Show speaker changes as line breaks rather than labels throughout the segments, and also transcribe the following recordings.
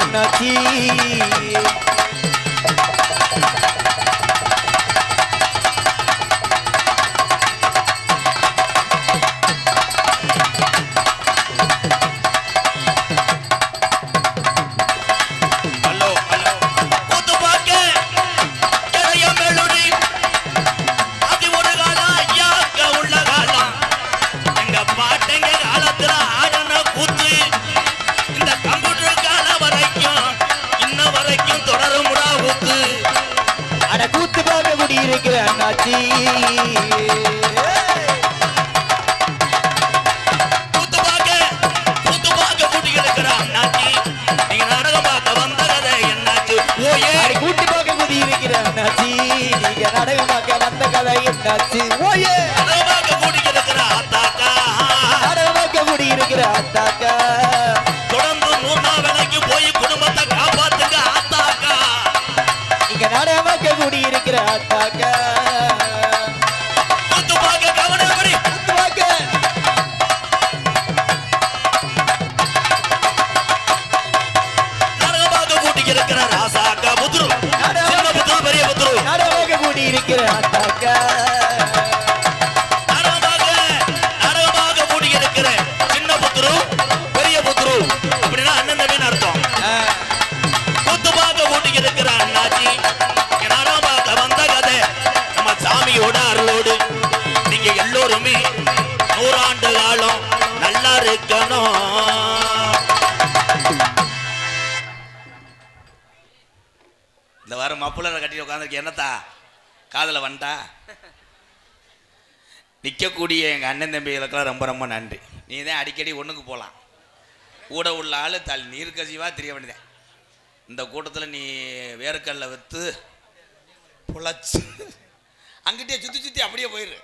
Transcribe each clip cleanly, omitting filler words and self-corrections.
அண்ணாச்சி. அண்ணாச்சி கூட்டி பார்க்க குதி இருக்கிற அண்ணாச்சி. நீங்க நாடகம் பார்க்க வந்த கதை என்னாச்சு? ஓயே நாடகம் பார்க்க குடி இருக்கிற அத்தாக்கா.
தொடர்ந்து 3 வேலைக்கு போய் குடும்பத்தை காப்பாத்துங்க அத்தாக்கா.
நீங்க நாடகம் பார்க்க குடி இருக்கிற அத்தாக்கா. இந்த வாரம் மப்புலரை கட்டி உட்காந்துருக்கு என்னத்தா காதல வந்துட்டா. நிற்கக்கூடிய எங்கள் அண்ணன் தம்பிகளுக்கெல்லாம் ரொம்ப ரொம்ப நன்றி. நீ தான் அடிக்கடி ஒன்றுக்கு போகலாம். கூட உள்ள ஆள் நீர் கசிவாக தெரிய வேண்டியதேன். இந்த கூட்டத்தில் நீ வேர்க்கல்ல விற்று புழைச்சு அங்கிட்டே சுற்றி சுற்றி அப்படியே போயிடு.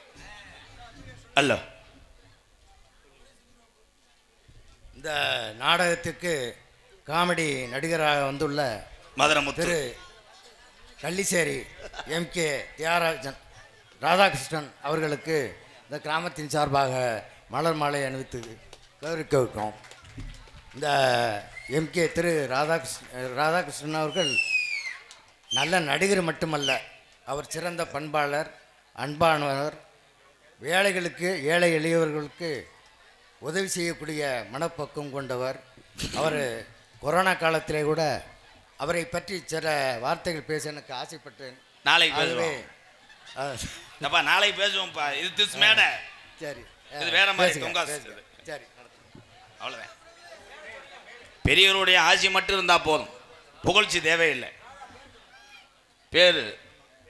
அல்ல
இந்த நாடகத்துக்கு காமெடி நடிகராக வந்துள்ள
மதுரமுத்து
கள்ளிச்சேரி MK தியாகராஜன் ராதாகிருஷ்ணன் அவர்களுக்கு இந்த கிராமத்தின் சார்பாக மலர் மாலை அணிவித்து கௌரவிக்கிறோம். இந்த MK திரு ராதாகிருஷ்ணன் அவர்கள் நல்ல நடிகர் மட்டுமல்ல, அவர் சிறந்த பண்பாளர், அன்பானவர், ஏழை எளியவர்களுக்கு உதவி செய்யக்கூடிய மனப்பக்குவம் கொண்டவர். அவர் கொரோனா காலத்திலே கூட அவரை பற்றி சில வார்த்தைகள் பேச எனக்கு ஆசைப்பட்டேன்.
நாளைக்கு பேசுவேன். நாளைக்கு பேசுவோம்ப்பா. இது திஸ் மேடை.
சரி,
இது வேற மாதிரி தொங்காசு.
சரி,
அவ்வளோதான். பெரியவருடைய ஆட்சி மட்டும் இருந்தால் போதும், புகழ்ச்சி தேவையில்லை. பேர்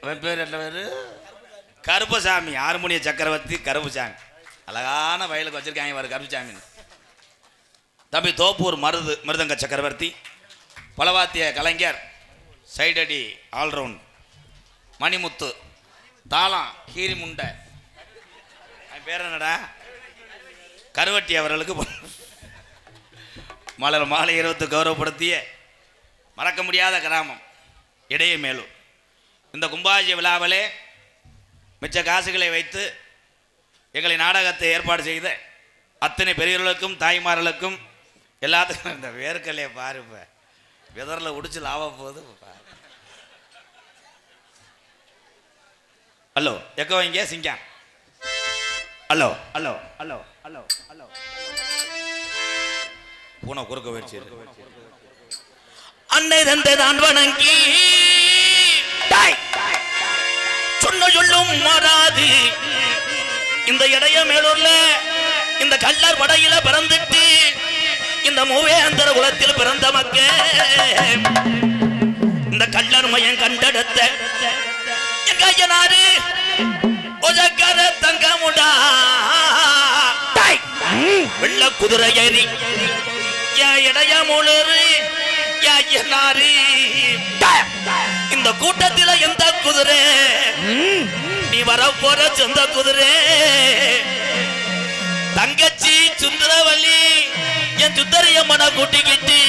அவன் பேர் என்ன பேர்? கருப்பசாமி. ஹார்மோனிய சக்கரவர்த்தி கருப்பசாமி. அழகான வயலுக்கு வச்சிருக்காங்க பாரு கருப்பசாமி. தம்பி தோப்பூர் மருதங்க சக்கரவர்த்தி, பலவாத்திய கலைஞர், சைடடி ஆல்ரவுண்ட் மணிமுத்து, தாளம் கீரி முண்டை. என் பேர் என்னடா? கருவட்டி அவர்களுக்கு மலர் மாலை 20 கௌரவப்படுத்திய மறக்க முடியாத கிராமம் இடைய மேலூர். இந்த கும்பாஜி விழாவிலே மிச்ச காசுகளை வைத்து எங்களை நாடகத்தை ஏற்பாடு செய்த அத்தனை பெரியவர்களுக்கும் தாய்மார்களுக்கும் எல்லாத்துக்கும் இந்த வேர்க்கலையை பாருப்ப விதரில் உடிச்சு லாவ போகுது. ஹலோ எக்க வைங்க சிங்கா. Hello hello hello hello hello பூனை குறுக்க வச்சு அன்னை தந்தை நான் வணங்கி சொன்ன சொல்லும் மாறாது. இந்த இடைய மேலூர்ல இந்த கல்லர் படையில பிறந்துட்டு இந்த மூவேந்தர குலத்தில் பிறந்த மக்க இந்த கல்லர் மையம் கண்டெடுத்த எங்க ஐயனாரு ஒஜக்கர தங்கமுடா வெள்ள குதிரை ஏறி இடைய மூலரு ஐயனாரு. இந்த கூட்டத்தில எந்த குதிரை நீ வர போற சொந்த குதிரை தங்கச்சி சுந்தரவல்லி என் சுந்தரியம்மனை கூட்டிக்கிட்டு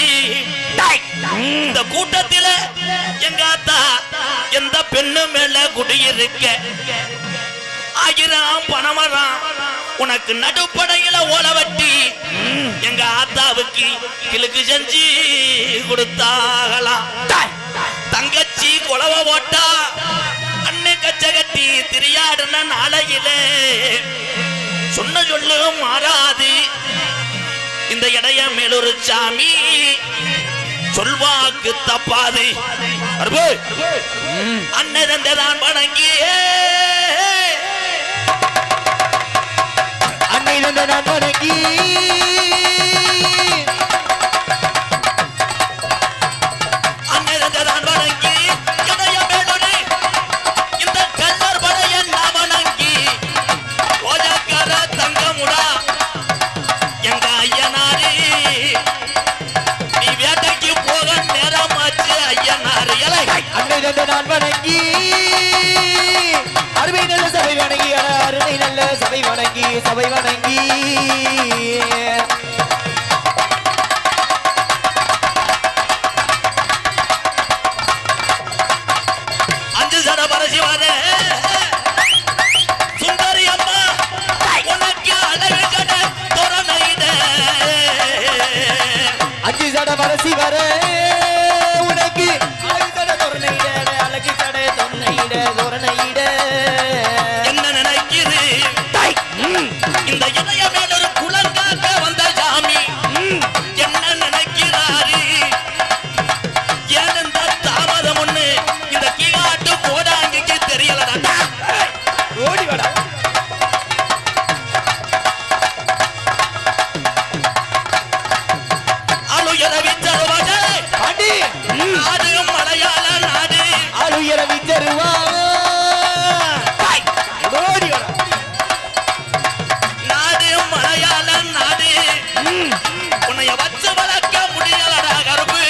இந்த கூட்டத்தில எங்க அத்தா எந்த பெண்ணு மேல குடியிருக்க 1000 பணமரம் உனக்கு நடுப்படையில ஓலவட்டி எங்க ஆத்தாவுக்கு கிழக்கு செஞ்சு கொடுத்தாகலாம். தங்கச்சி குலவ ஓட்டா அண்ணன் கச்ச கட்டி திரியாடுன நாளையிலே சொன்ன சொல்லு மாறாது இந்த இடைய மேலொரு சாமி சொல்வாக்கு தப்பாது. அண்ணன் தான் வணங்கி
அன்னை நான் வணங்கி நான் வணங்கி அருமை நல்ல சபை வணங்கி அருமை நல்ல சபை வணங்கி சபை வணங்கி
அஞ்சு சட பரசி வர சுந்தரி அம்மா உனக்கு அழகு சட தோரணையிட
அஞ்சு சட பரசி வர
என்ன நினைக்குது இந்த இதய மேலொரு குலங்காக்க வந்த சாமி என்ன நினைக்கிறாரு ஏன் இந்த தாமதம் ஒண்ணு இந்த கீழாட்டு போடாங்கிக்கு தெரியலடா.
ஓடி வாடா
அழுயர விச்சருவாங்க நாடு மலையாள நாடு
அழுயர விச்சருவா
நாடு மலையாள நாடு உன்னைய வச்சு வளர்க்க முடியலடா கருப்பு.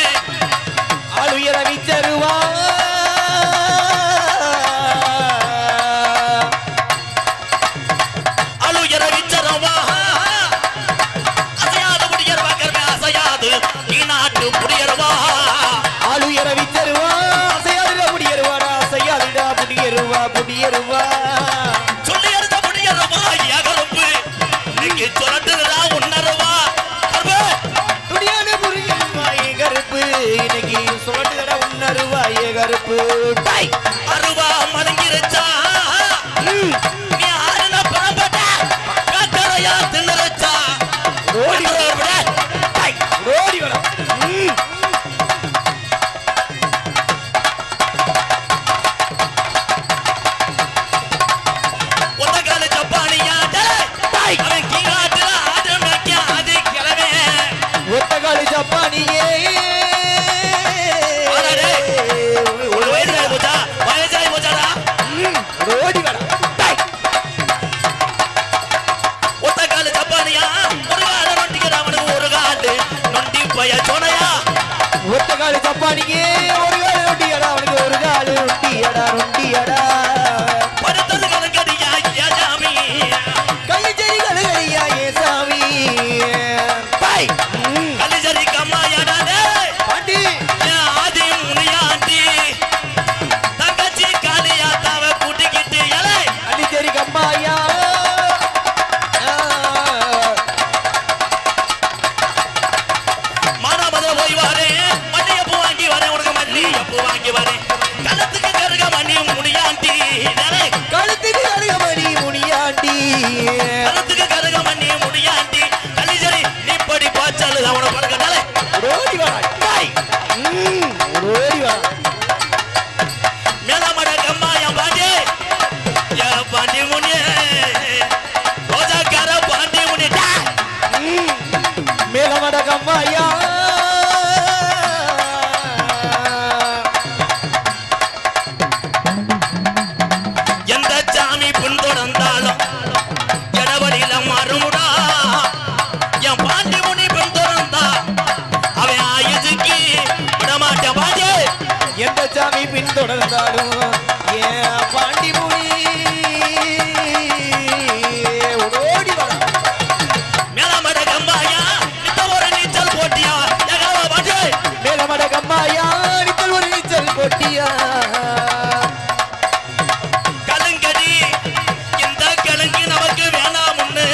அழுயர விச்சருவா
அழுயர விச்சருவா அசையாது முடியறவா கருமே அசையாது நீ நாட்டு முடியறவா.
அழுயர விச்சருவா அசையாதுடா முடியருவாடா அசையாதுடா முடியருவா முடியருவா
சொல்லி எடுத்த முடியறவா கருப்பு நீங்க சொல்லட்டுறா உன்னருவா கருப்பு
துடியான புரியருவாயே கருப்பு இன்னைக்கு சொல்லட்டுடா உன்னருவாயே கருப்பு
அருவா மடங்கிருச்சா நீ ஆறுன பாம்பட்ட கட்டறையா தின்னுருச்சா
ஓடி வர ஓடி வர
ஒத்த கால ஜப்பானியா அவன் கீழாட்டுல ஆடு மேய்க்க அது கிளவே
ஒத்தகாலி ஜப்பானியே
ஒரு வயசாகி போச்சா வயசாகி போச்சாடா.
ஓடி வர
ஒத்த கால ஜப்பானியா ஒரு கால நொண்டிக்கிறா அவனுக்கு ஒரு காலு நொண்டி பய சோனையா.
ஒத்தகாலி ஜப்பானியே ஒரு கால் ரொட்டியடா அவனுக்கு ஒரு கால் ரொட்டியடா ரொட்டியடா
படுத்தது கலங்கடியா ஐயா சாமி
கைச்செறி கலகரியா ஏ சாமி
கலிசரி கம்மாயாடா
பாண்டி
ஆதி முனியாண்டி தங்கச்சி காளியாத்தாவை கூட்டிக்கிட்டு எலை
அடிச்சேரி கம்மாயா
மானாமத போய் வரேன் மல்லிகைப்பூ வாங்கி வரேன் உனக்கு மல்லிகைப்பூ வாங்கி வரேன் கழுத்துக்கு கருக மணி முனியாண்டி
கழுத்துக்கு கழுகமணி முனியாண்டி
கழுத்துக்கு கருக மணி முனியாண்டி கலிசரி நீ படி பாச்சாலு அவனை படுக்கனால
ஓடி வர ஓடி வர
மேலமட கம்மா என் பாண்டி என் பாண்டி முனிய ரோஜாக்கார பாண்டி முனிட்டா
மேலமட கம்மாயா
எந்த சாமி பின்தொடர்ந்தாலும் எடவழியில மாறுமுடா என் பாண்டி முனி பின்தொடர்ந்தா அவன் ஆயுதுக்கு விடமாட்டேன் பாண்டி.
எந்த சாமி பின்தொடர்ந்தாலும் ஏன் பாண்டி முனி ஓடி வர
மேலமட கம்பாயா நித்த ஒரு நீச்சல் போட்டியா எகவா பாண்டி.
மேலமட கம்மாயா நித்தல் ஒரு நீச்சல் போட்டியா
கலங்கடி இந்த கலங்கு நமக்கு வேணாம் முன்னு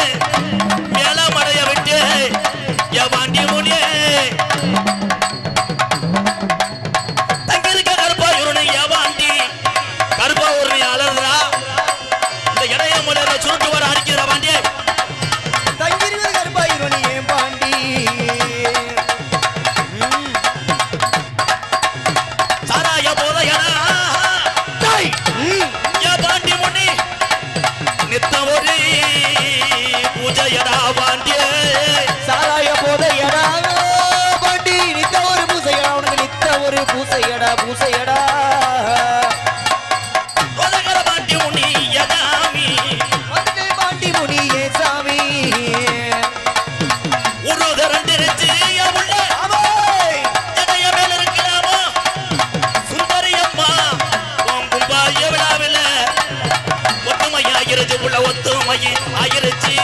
நித்த ஒரு பூஜையடா பாண்டிய
சாராய போதையடா பாண்டி நித்த ஒரு பூசையடா உனக்கு நித்த ஒரு பூசையடா பூசையடா
உலகர பாண்டி முனி யதாமி
வந்து பாண்டி முனியே சாமி
உருதரண்டு இருச்சு உள்ள எடைய மேல இருக்கலாமோ சுந்தரி அம்மா உன் கும்பாய விழாவில் ஒத்துமையா இருச்சு உள்ள ஒத்துமையை ஆயிருச்சு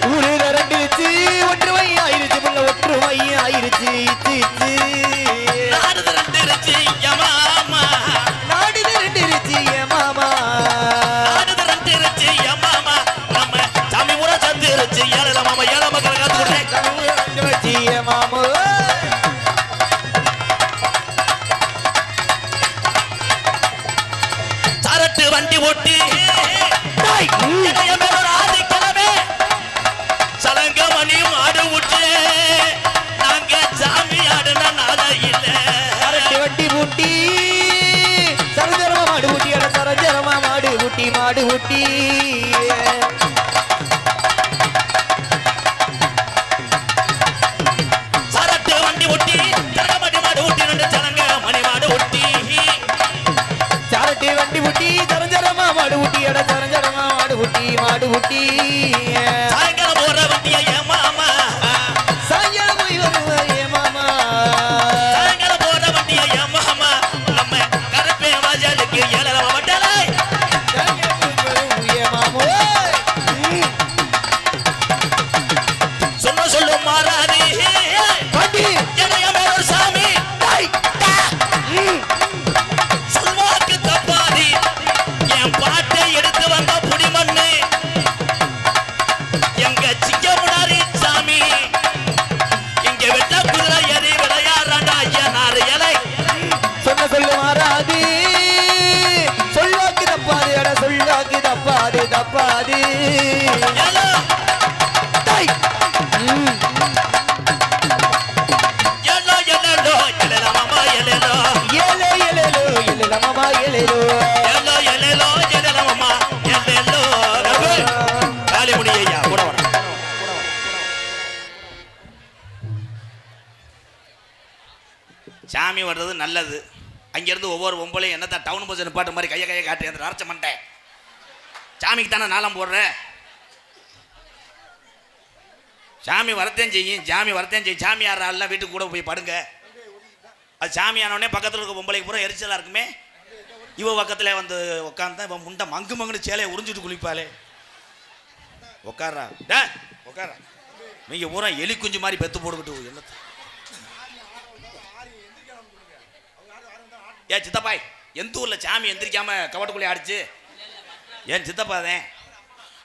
ஊரு ரெண்டுச்சு ஒற்றுமை ஆயிருச்சு புள்ள ஒற்றுமை ஆயிருச்சு
நாடு திரண்டிருச்சு யமாமா
நாடு ரெண்டுச்சு ஏ மாமா
நாடு திரண்டிருச்சு யமாமா நம்ம சாமி ஊர சந்திருச்சு ஏழை மாமா ஏழை மக்களை காத்து விடுறேன்
வச்சு ஏ மாமோ
சரட்டு வண்டி ஓட்டி எடைய மேல ஒரு ஆதிக்கிழமை சலங்க மணி மாடு விட்டு நாங்க சாமி ஆடுன நாள இல்ல
அரட்டி வண்டி பூட்டி சரஞ்சரமா மாடு பூட்டி அட சரஞ்சரமா மாடு பூட்டி மாடு பூட்டி
சரட்டு வண்டி ஓட்டி சலங்க மணி மாடு விட்டு ரெண்டு சலங்க மணி மாடு விட்டி
சரட்டி வண்டி பூட்டி சரஞ்சரமா மாடு பூட்டி அட சரஞ்சரமா மாடு பூட்டி மாடு பூட்டி
சாயங்காலம் போற வண்டிய ஏமாமா
சாயங்காலம் போய் வருவார் ஏ மாமா
சாயங்காலம் போற வண்டிய ஏமாமா நம்ம கருப்பே வாஜலுக்கு ஏழை மட்டலை
சாயங்காலம் போய் வரும் ஏ மாமோ
சொன்ன சொல்லும் மாறாது
வண்டி
என்னைய மேல ஒரு சாமி சொல்வாக்கு தப்பாதி என் பாட்டை எடுத்து வந்த புடிமண்ணு எங்க சிங்கமுனாரி சாமி இங்க வெட்ட குதிரை எறி விளையாடுறாண்டா ஐயா நாறு இலை
சொன்ன சொல்லு மாறாது சொல்வாக்கு தப்பாது அட சொல்வாக்கு தப்பாது தப்பாது
ஏலோ
டேய்.
ஏலோ எலோ எலல மாமா எலோ
ஏலே ஏலேலோ ஏலேல மாமா ஏலேலோ
ஏலோ எலோ எலல மாமா எலோ ரகு காளிமுனி ஐயா கூட வர சாமி வர்றது நல்லது அங்கிருந்து ஒவ்வொரு பொம்பளையும் என்னத்தான் டவுன் பஸ் நிப்பாட்டு மாதிரி கையை காட்டி அந்த அரைச்ச மண்டை சாமிக்கு தானே நாளம் போடுறேன் சாமி வரத்தேன் செய்யும் சாமி வரத்தேன் செய்யும் சாமி யாரெல்லாம் வீட்டுக்கு கூட போய் படுங்க அது சாமி ஆனோடனே பக்கத்தில் இருக்க பொம்பளைக்கு பூரா எரிச்சலாக இருக்குமே இவ பக்கத்தில் வந்து உட்காந்து இவன் முண்டை மங்கு மங்குன்னு சேலையை உறிஞ்சிட்டு குளிப்பாளே உட்காரா டே உட்காரா நீங்கள் பூரா எலி குஞ்சு மாதிரி பெத்து போட்டுக்கிட்டு என்னத்த ஏன் சித்தப்பாய் எந்த ஊரில் சாமி எந்திரிக்காம கவட்டுக்குள்ளே ஆடிச்சு ஏன் சித்தப்பாதேன்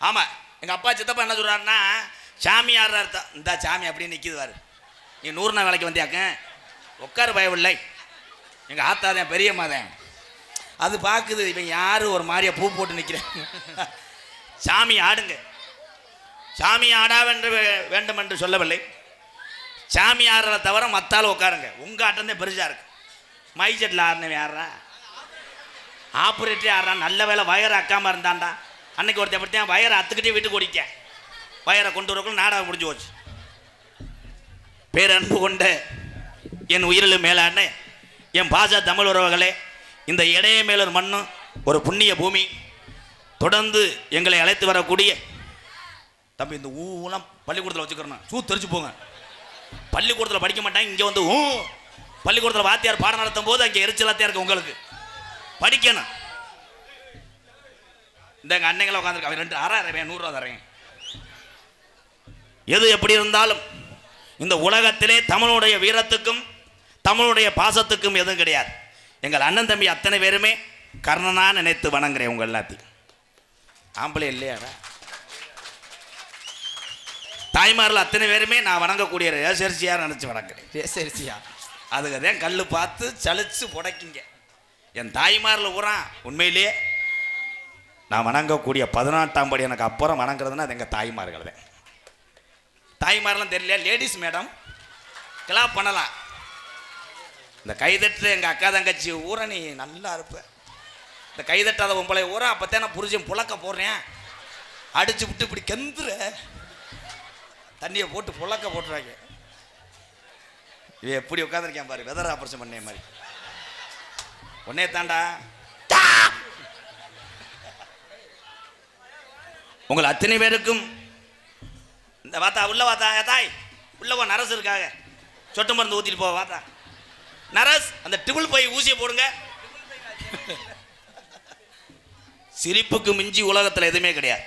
ஆமாம் எங்கள் அப்பா சித்தப்பா என்ன சொல்கிறாருன்னா சாமி ஆடுறாரு இந்த சாமி அப்படியே நிற்கிதுவாரு நீ 100 நாள் வேலைக்கு வந்தியாக்க உட்காரு பயவில்லை எங்கள் ஆத்தாதேன் பெரியம்மாதேன் அது பார்க்குது இவன் யார் ஒரு மாதிரியா பூ போட்டு நிற்கிறேன் சாமி ஆடுங்க சாமி ஆடாவென்று வேண்டும் என்று சொல்லவில்லை சாமி ஆடுறத தவிர மத்தாலும் உட்காருங்க உங்கள் ஆட்டம்தான் பெருசாக இருக்கு மைசெட்டில் ஆடினவன் யாரா ஆப்ரேட்டரே ஆடுறான் நல்ல வேலை வயரை அக்காமல் இருந்தான்டா அன்னைக்கு ஒருத்தன் படுத்தேன் வயரை அத்துக்கிட்டே வீட்டுக்கு ஓடிக்க வயரை கொண்டு வரக்குள்ள நாடகம் முடிஞ்சு போச்சு பேரன்பு கொண்ட என் உயிரிலும் மேலான என் பாச தமிழ் உறவுகளே இந்த இடைய மேலூர் மண்ணும் ஒரு புண்ணிய பூமி தொடர்ந்து எங்களை அழைத்து வரக்கூடிய தம்பி இந்த ஊலாம் பள்ளிக்கூடத்தில் வச்சுக்கிறோம் சூ தெரிச்சு போங்க பள்ளிக்கூடத்தில் படிக்க மாட்டாங்க இங்கே வந்து பள்ளிக்கூடத்தில் வாத்தியார் பாடம் நடத்தும் போது அங்கே எரிச்சலாத்தியா இருக்கு உங்களுக்கு படிக்கணும் இந்த எங்கள் அன்னைங்களை உட்காந்துருக்காங்க 2 6,000 100 ரூபா தரேன் எது எப்படி இருந்தாலும் இந்த உலகத்திலே தமிழுடைய வீரத்துக்கும் தமிழுடைய பாசத்துக்கும் எதுவும் கிடையாது எங்கள் அண்ணன் தம்பி அத்தனை பேருமே கர்ணனா நினைத்து வணங்குறேன் உங்கள் எல்லாத்தையும் ஆம்பளை இல்லையாடா தாய்மார்கள் அத்தனை பேருமே நான் வணங்கக்கூடிய ரேசரிசியாக நினச்சி வணங்குறேன்
ரேசரிசியா
அதுக்கு தான் கல் பார்த்து சலிச்சு புடைக்குங்க என் தாய்மாரில் பூரா உண்மையிலேயே நான் வணங்கக்கூடிய 18ஆம் படி எனக்கு அப்புறம் வணங்குறதுன்னா அது எங்கள் தாய்மார்கள் தான் தாய்மாரெலாம் தெரியல லேடிஸ் மேடம் கிளாப் பண்ணலாம் இந்த கைதட்டு எங்கள் அக்கா தங்கச்சி ஊரை நீ நல்லா இருப்ப
இந்த கைதட்டாத பொம்பளை ஊரா அப்போத்தான் நான் புரிஞ்சேன் புழக்க போடுறேன் அடிச்சு விட்டு இப்படி கெந்துற தண்ணியை போட்டு புழக்க போட்டுறாங்க. இவன் எப்படி உட்காந்துருக்கேன் பாரு, வெதர் ஆபரேஷன் பண்ண மாதிரி. உன்னே தாண்டா உங்கள் அத்தனை பேருக்கும் இந்த வாத்தா உள்ள வாத்தா தாய் உள்ள போ, நரசு இருக்காங்க, சொட்டு மருந்து ஊற்றிட்டு போ வாத்தா. நரஸ் அந்த டிபிள் போய் ஊசியை போடுங்க. சிரிப்புக்கு மிஞ்சி உலகத்தில் எதுவுமே கிடையாது.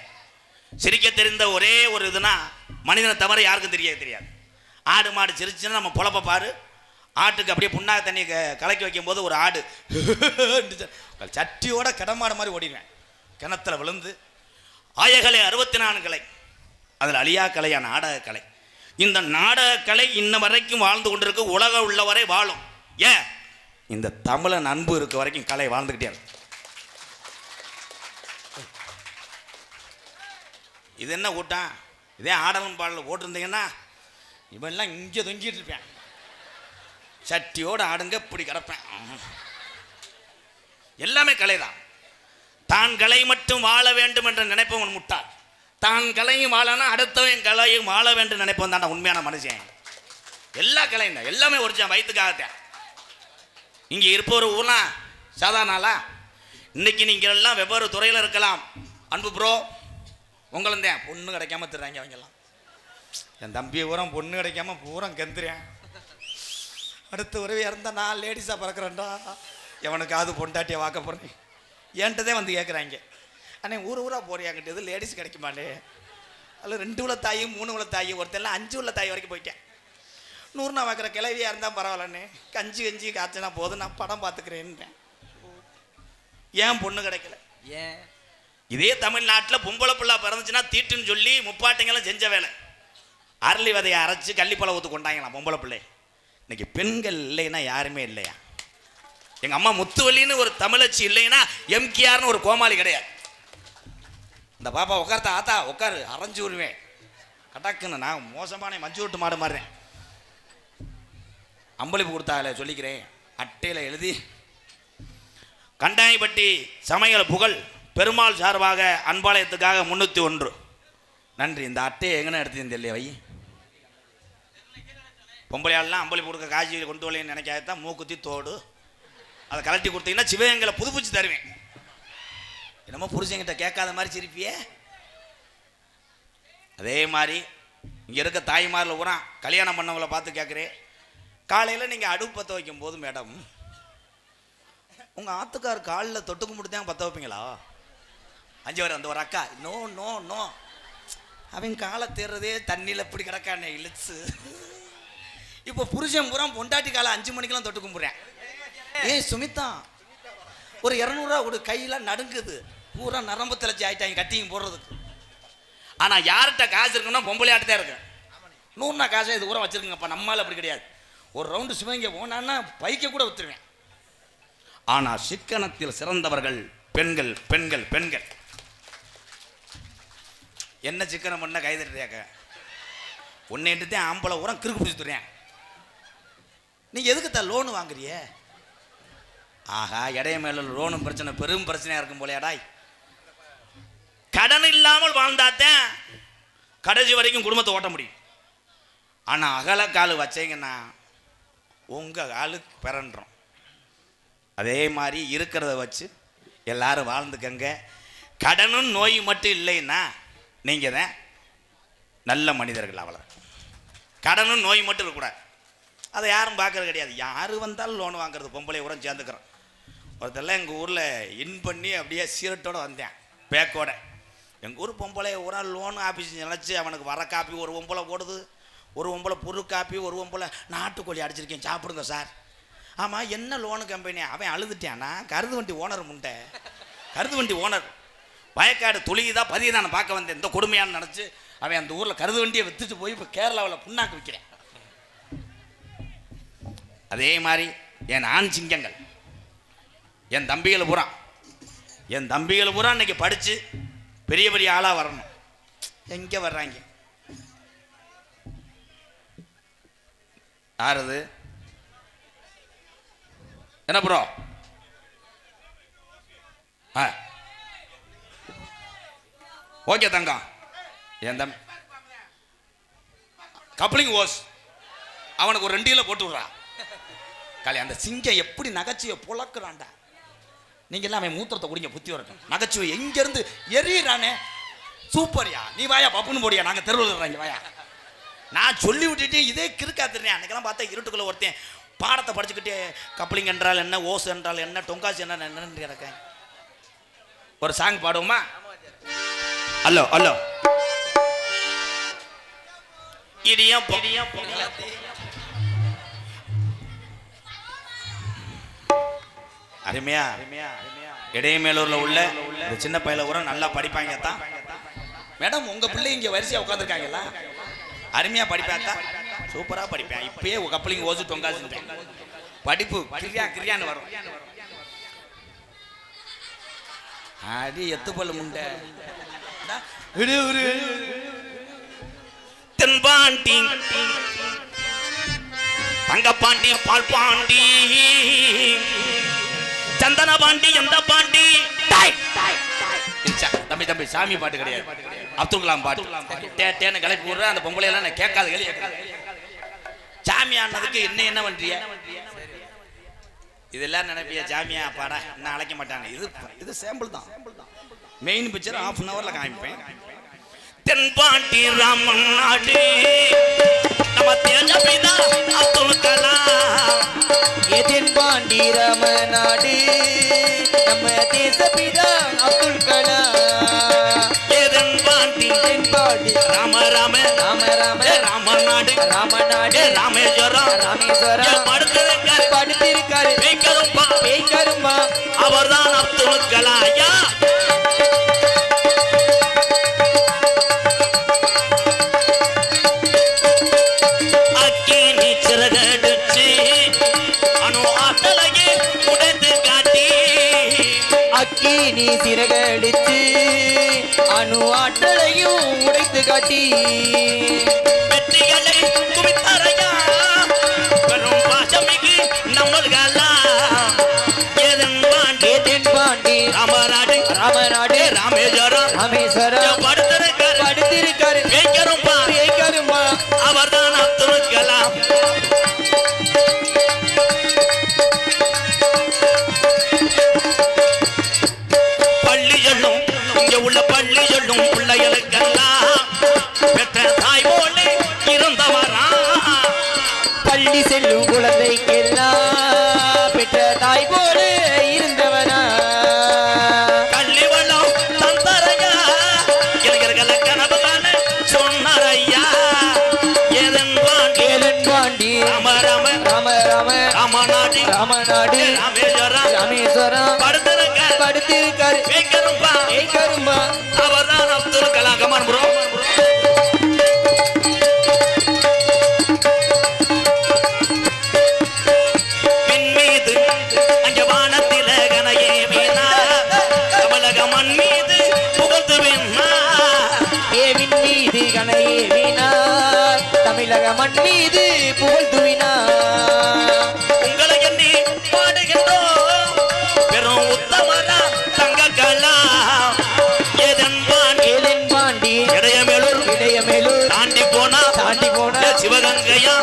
சிரிக்க தெரிந்த ஒரே ஒரு இதுனா மனிதனை தவிர யாருக்கும் தெரியாது. ஆடு மாடு சிரிச்சுன்னா நம்ம பொழப்ப பாரு. ஆட்டுக்கு அப்படியே புண்ணாக தண்ணி கலக்கி வைக்கும் போது ஒரு ஆடு சட்டியோட கடமாடு மாதிரி ஓடிடுவேன். கிணத்துல விழுந்து ஆயகலை 64 கலை, அதில் அழியா கலையா நாடக கலை. இந்த நாடக கலை இன்ன வரைக்கும் வாழ்ந்து கொண்டிருக்கு, உலகம் உள்ளவரை வாழும். ஏன் இந்த தமிழன் அன்பு இருக்க வரைக்கும் கலை வாழ்ந்துக்கிட்டே இருக்கு. இது என்ன கூட்டம்? இதே ஆடலும் பாடலும் போட்டிருந்தீங்கன்னா இவெல்லாம் இங்கே தொங்கிட்டு இருப்பேன். சட்டியோடு ஆடுங்க இப்படி கிடப்பேன். எல்லாமே கலை தான். தான் கலை மட்டும் வாழ வேண்டும் என்று நினைப்பவன் முட்டாள். தான் கலையும் வாழனா அடுத்தவன் கலையும் வாழ வேண்டும் நினைப்பவன் தாண்டா உண்மையான மனுஷன். எல்லா கலையும் தான், எல்லாமே ஒரிஜினல் வயிற்றுக்காகத்தான். இங்கே இருப்பவர் ஊர்லாம் சாதாரண ஆளா? இன்னைக்கு நீங்கள் எல்லாம் வெவ்வேறு துறையில் இருக்கலாம். அன்பு ப்ரோ உங்களும் தான் பொண்ணு கிடைக்காம திடுறாங்க அவங்கெல்லாம். என் தம்பியை பூரம் பொண்ணு கிடைக்காம பூரம் கெந்துறேன். அடுத்த உறவு இறந்தா நான் லேடிஸாக பறக்கிறேன்டா. எவனுக்காவது பொண்டாட்டியை வாக்க போகிறேன் ஏன்ட்டதே வந்து கேட்குறாங்க. ஆனால் ஊராக போறியாங்கிட்ட எது லேடிஸ் கிடைக்குமாண்டே? அதில் 2 உள்ள தாய் 3 உள்ள தாய், ஒருத்தெல்லாம் 5 உள்ள தாய் வரைக்கும் போயிட்டேன். 100 நான் வைக்கிற கிளவியாக இருந்தால் பரவாயில்லண்ணே, கஞ்சி காய்ச்சினா போதும், நான் படம் பார்த்துக்கிறேன்னு. ஏன் பொண்ணு கிடைக்கல? ஏன் இதே தமிழ்நாட்டில் பொம்பளை பிள்ளை பிறந்துச்சுன்னா தீட்டுன்னு சொல்லி முப்பாட்டைங்கெல்லாம் செஞ்ச வேலை. அரளி விதையை அரைச்சி கள்ளிப்பழம் ஊற்று கொண்டாங்களாம் பொம்பளை பிள்ளை. இன்னைக்கு பெண்கள் இல்லைன்னா யாருமே இல்லையா? எங்கள் அம்மா முத்துவல்லின்னு ஒரு தமிழச்சி இல்லைன்னா எம்கேஆர்னு ஒரு கோமாளி கிடையாது. இந்த பாப்பா உட்கார்த்தா ஆத்தா உட்காரு அரைஞ்சு விடுவேன் கட்டாக்குன்னு. நான் மோசமான மஞ்சு விட்டு மாடு மாறுறேன். அம்பளிப்பு கொடுத்தால சொல்லிக்கிறேன், அட்டையில் எழுதி கண்டாயப்பட்டி சமையல் புகழ் பெருமாள் சார்பாக அன்பாலயத்துக்காக 301 நன்றி. இந்த அட்டையை எங்கன்னு எடுத்து இல்லையா வை. பொம்பளையாள்லாம் அம்பளி கொடுக்க காய்ச்சி கொண்டு வரலன்னு நினைக்காதான் மூக்குத்தி தோடு அதை கலட்டி கொடுத்தீங்கன்னா சிவகங்களை புதுப்பிச்சு தருவேன். என்னமோ புருஷங்கிட்ட கேட்காத மாதிரி சிரிப்பியே. அதே மாதிரி இங்கே இருக்க தாய்மாரில் பூரா கல்யாணம் பண்ணவங்களை பார்த்து கேட்குறேன், காலையில் நீங்கள் அடுப்பு பற்ற வைக்கும் போது மேடம் உங்கள் ஆத்துக்கார் காலில் தொட்டு கும்பிட்டு தான் பற்ற வைப்பீங்களா? 5 பேர் அந்த ஒரு அக்கா நோ நோ நோ அவன் காலை தேர்றதே தண்ணியில் இப்படி கிடக்கானே இழுச்சு. இப்போ புருஷன் பூரா பொண்டாட்டி காலை 5 மணிக்கெல்லாம் தொட்டு கும்பிட்றேன். ஏய் சுமிதா ஒரு 200 ரூபா ஒரு கையில் நடுங்குது, பூரா நரம்பு திளைச்சி ஆயிட்டாங்க கட்டிங்க போடுறதுக்கு. ஆனால் யார்கிட்ட காசு இருக்குன்னா பொம்பளை ஆட்டு தான் இருக்கு. 100 காசை இது பூரா வச்சுருக்குங்கப்பா. நம்மளால் அப்படி கிடையாது. ஒரு ரவுண்டு சிவங்க போனான்னா பைக்கை கூட விற்றுருவேன். ஆனால் சிக்கனத்தில் சிறந்தவர்கள் பெண்கள் பெண்கள் பெண்கள். என்ன சிக்கனம் பண்ண கைதட்டியாக்க ஒன்னுட்டு தான் ஆம்பளை ஊரம் கிறுக்கு பிடிச்சுத்துறேன். நீங்கள் எதுக்கு தான் லோனு வாங்குறிய? ஆஹா இடைய மேல லோனும் பிரச்சனை பெரும் பிரச்சனையாக இருக்கும் போலையாடாய். கடன் இல்லாமல் வாழ்ந்தாத்தான் கடைசி வரைக்கும் குடும்பத்தை ஓட்ட முடியும். ஆனால் அகல கால் வச்சீங்கன்னா உங்கள் காலுக்கு பிறன்றோம். அதே மாதிரி இருக்கிறத வச்சு எல்லாரும் வாழ்ந்துக்கங்க. கடனும் நோய் மட்டும் இல்லைன்னா நீங்கள் தான் நல்ல மனிதர்கள். அவ்வளோ கடனும் நோய் மட்டும் இருக்கக்கூடாது. அதை யாரும் பார்க்கறது கிடையாது. யார் வந்தாலும் லோன் வாங்குறது பொம்பளை உரம் சேர்ந்துக்கிறோம். ஒருத்தெல்லாம் எங்கள் ஊரில் இன் பண்ணி அப்படியே சீரட்டோடு வந்தேன் பேக்கோட. எங்கள் ஊர் பொம்பளை ஊரா லோன் ஆஃபீஸ் நினச்சி அவனுக்கு வர காப்பி ஒரு பொம்பளை போடுது, ஒரு பொம்பளை பொரு காப்பி, ஒரு பொம்பளை நாட்டுக்கோழி அடிச்சிருக்கேன் சாப்பிடுங்க சார். ஆமாம் என்ன லோனு கம்பெனி? அவன் அழுதுட்டானா? கருது வண்டி ஓனர் முண்டை, கருது வண்டி ஓனர் வயக்காடு தொழில்தான் பதிதான் நான் பார்க்க வந்தேன். இந்த கொடுமையானு நினச்சி அவன் அந்த ஊரில் கருது வண்டியை விற்றுட்டு போய் இப்போ கேரளாவில் புண்ணாக்கு விற்கிறேன். அதே மாதிரி என் ஆண் சிங்கங்கள் என் தம்பிகள் பூரா இன்னைக்கு படித்து பெரிய பெரிய ஆளாக வரணும். எங்கே வர்றாங்க? யாருது என்ன ப்ரோ? ஓகே தங்கம். என் தம்பி கப்ளிங் ஓஸ் அவனுக்கு ஒரு 2 கிலோ போட்டு விட்றா. காலி அந்த சிங்கம் எப்படி நகைச்சுவை புழக்கிறான்டா. நீங்க எல்லாம் அவன் மூத்திரத்தை குடிங்க, புத்தி வரட்டும். நகைச்சுவை எங்கேருந்து எறிகிறானே. சூப்பர்யா, நீ வாயா பப்புன்னு போடியா, நாங்கள் தெருவில் வாயா. நான் சொல்லி விட்டுட்டு இதே கிறுக்காத்துறேன். அன்னைக்கெல்லாம் பார்த்தா இருட்டுக்குள்ள ஒருத்தன் பாடத்தை படிச்சுக்கிட்டே கப்ளிங் என்றால் என்ன, ஓஸ் என்றால் என்ன, டொங்காசி என்ன என்னன்னு கிடக்கேன். ஒரு சாங் பாடுவோமா? அல்லோ அல்லோ இடியம் அருமையா. இடையமேலூர்ல உள்ள இந்த சின்ன பையல கூட நல்லா படிப்பாங்க தான். மேடம் உங்க பிள்ளை இங்க வரிசையா உட்காந்துருக்காங்களா? அருமையா படிப்பாத்தா, சூப்பரா படிப்பேன். இப்பயே கப்பலிங்க ஓசு தொங்காசு படிப்பு கிரியா கிரியான்னு வரும். அடி எத்து பல்லு முண்டை தென்பாண்டி தங்கப்பாண்டி பால் பாண்டி சந்தன பாண்டி எந்த பாண்டி. தம்பி தம்பி சாமி பாட்டு கிடையாது, அப்துல் கலாம் பாட்டு. தேன்னு கிளப்பி விடுற அந்த பொம்பளை எல்லாம் நான் கேட்காத கேள்வி. சாமி ஆனதுக்கு என்ன பண்றிய? இதெல்லாம் நினைப்பிய சாமியா பாடா என்ன அழைக்க மாட்டாங்க. இது சாம்பிள் தான். மெயின் பிக்சர் 1/2 அன் ஹவர்ல காமிப்பேன். தென்பாண்டி ராமன் நாடு நம்ம தேஜபிதா அப்துல் கலாம்.
தென்பாண்டி ராமன் நாடு நம்ம தேசபிதா அப்துல் கலாம்.
தென்பாண்டி
தென்பாண்டி
ராம ராம
ராம ராம
ராமன் நாடு
ராமநாடு
ராமேஸ்வரம்
ராமேஸ்வரம் படுத்திருக்காரு பேய்கரும்பா.
அவர்தான் அப்துல் கலாம். ஐயா அக்கினி சிறகடிச்சு அணு ஆட்டலையே உடைத்து காட்டி.
அக்கினி சிறகடிச்சு அணு ஆட்டலையும் உடைத்து காட்டி.
வெற்றிகளை குவித்தாரையா பெரும் பாசமிகு நம்மள்களா.
தென்பாண்டி
ராமநாடு
ராமநாடு
ராமேஸ்வரம்
ராமேஸ்வரம் படுத்திருக்காரு பேய்கரும்பா.
அவர்தான் அப்துல் கலாம். பள்ளி சொல்லும் இங்க உள்ள பள்ளி சொல்லும் பிள்ளைகளுக்கெல்லாம் பெற்ற தாய் போல இருந்தவரா.
பள்ளி செல்லும் குழந்தைக்கெல்லாம் பெற்ற தாய் போல இருந்தவனா.
கள்ளி வளம் தந்தரையா இளைஞர்களை கனவுதான சொன்னாரையா.
ஏதன்பாண்டி
ராம ராம
ராம ராம
ராமநாடு
ராமநாடு
ராமேஸ்வரம்
ராமேஸ்வரம் படுத்திருக்காரு பேய்கரும்பா.
அவர்தான் அப்துல் கலாம். Come on bro. பின் மீது அங்க வானத்தில கனையே வீணா தமிழக மண் மீது புகழ்ந்து வீணா.
ஏவின் மீது கனையே வீணார் தமிழக மண் மீது புகழ் துவினார்.
உங்களை எண்ணி பாடுகின்றோம் பெரும் உத்தமரா தங்க கலாம்.
ஏதன்பாண்டி இடையமேலூர்
தாண்டி போனா சிவகங்கையா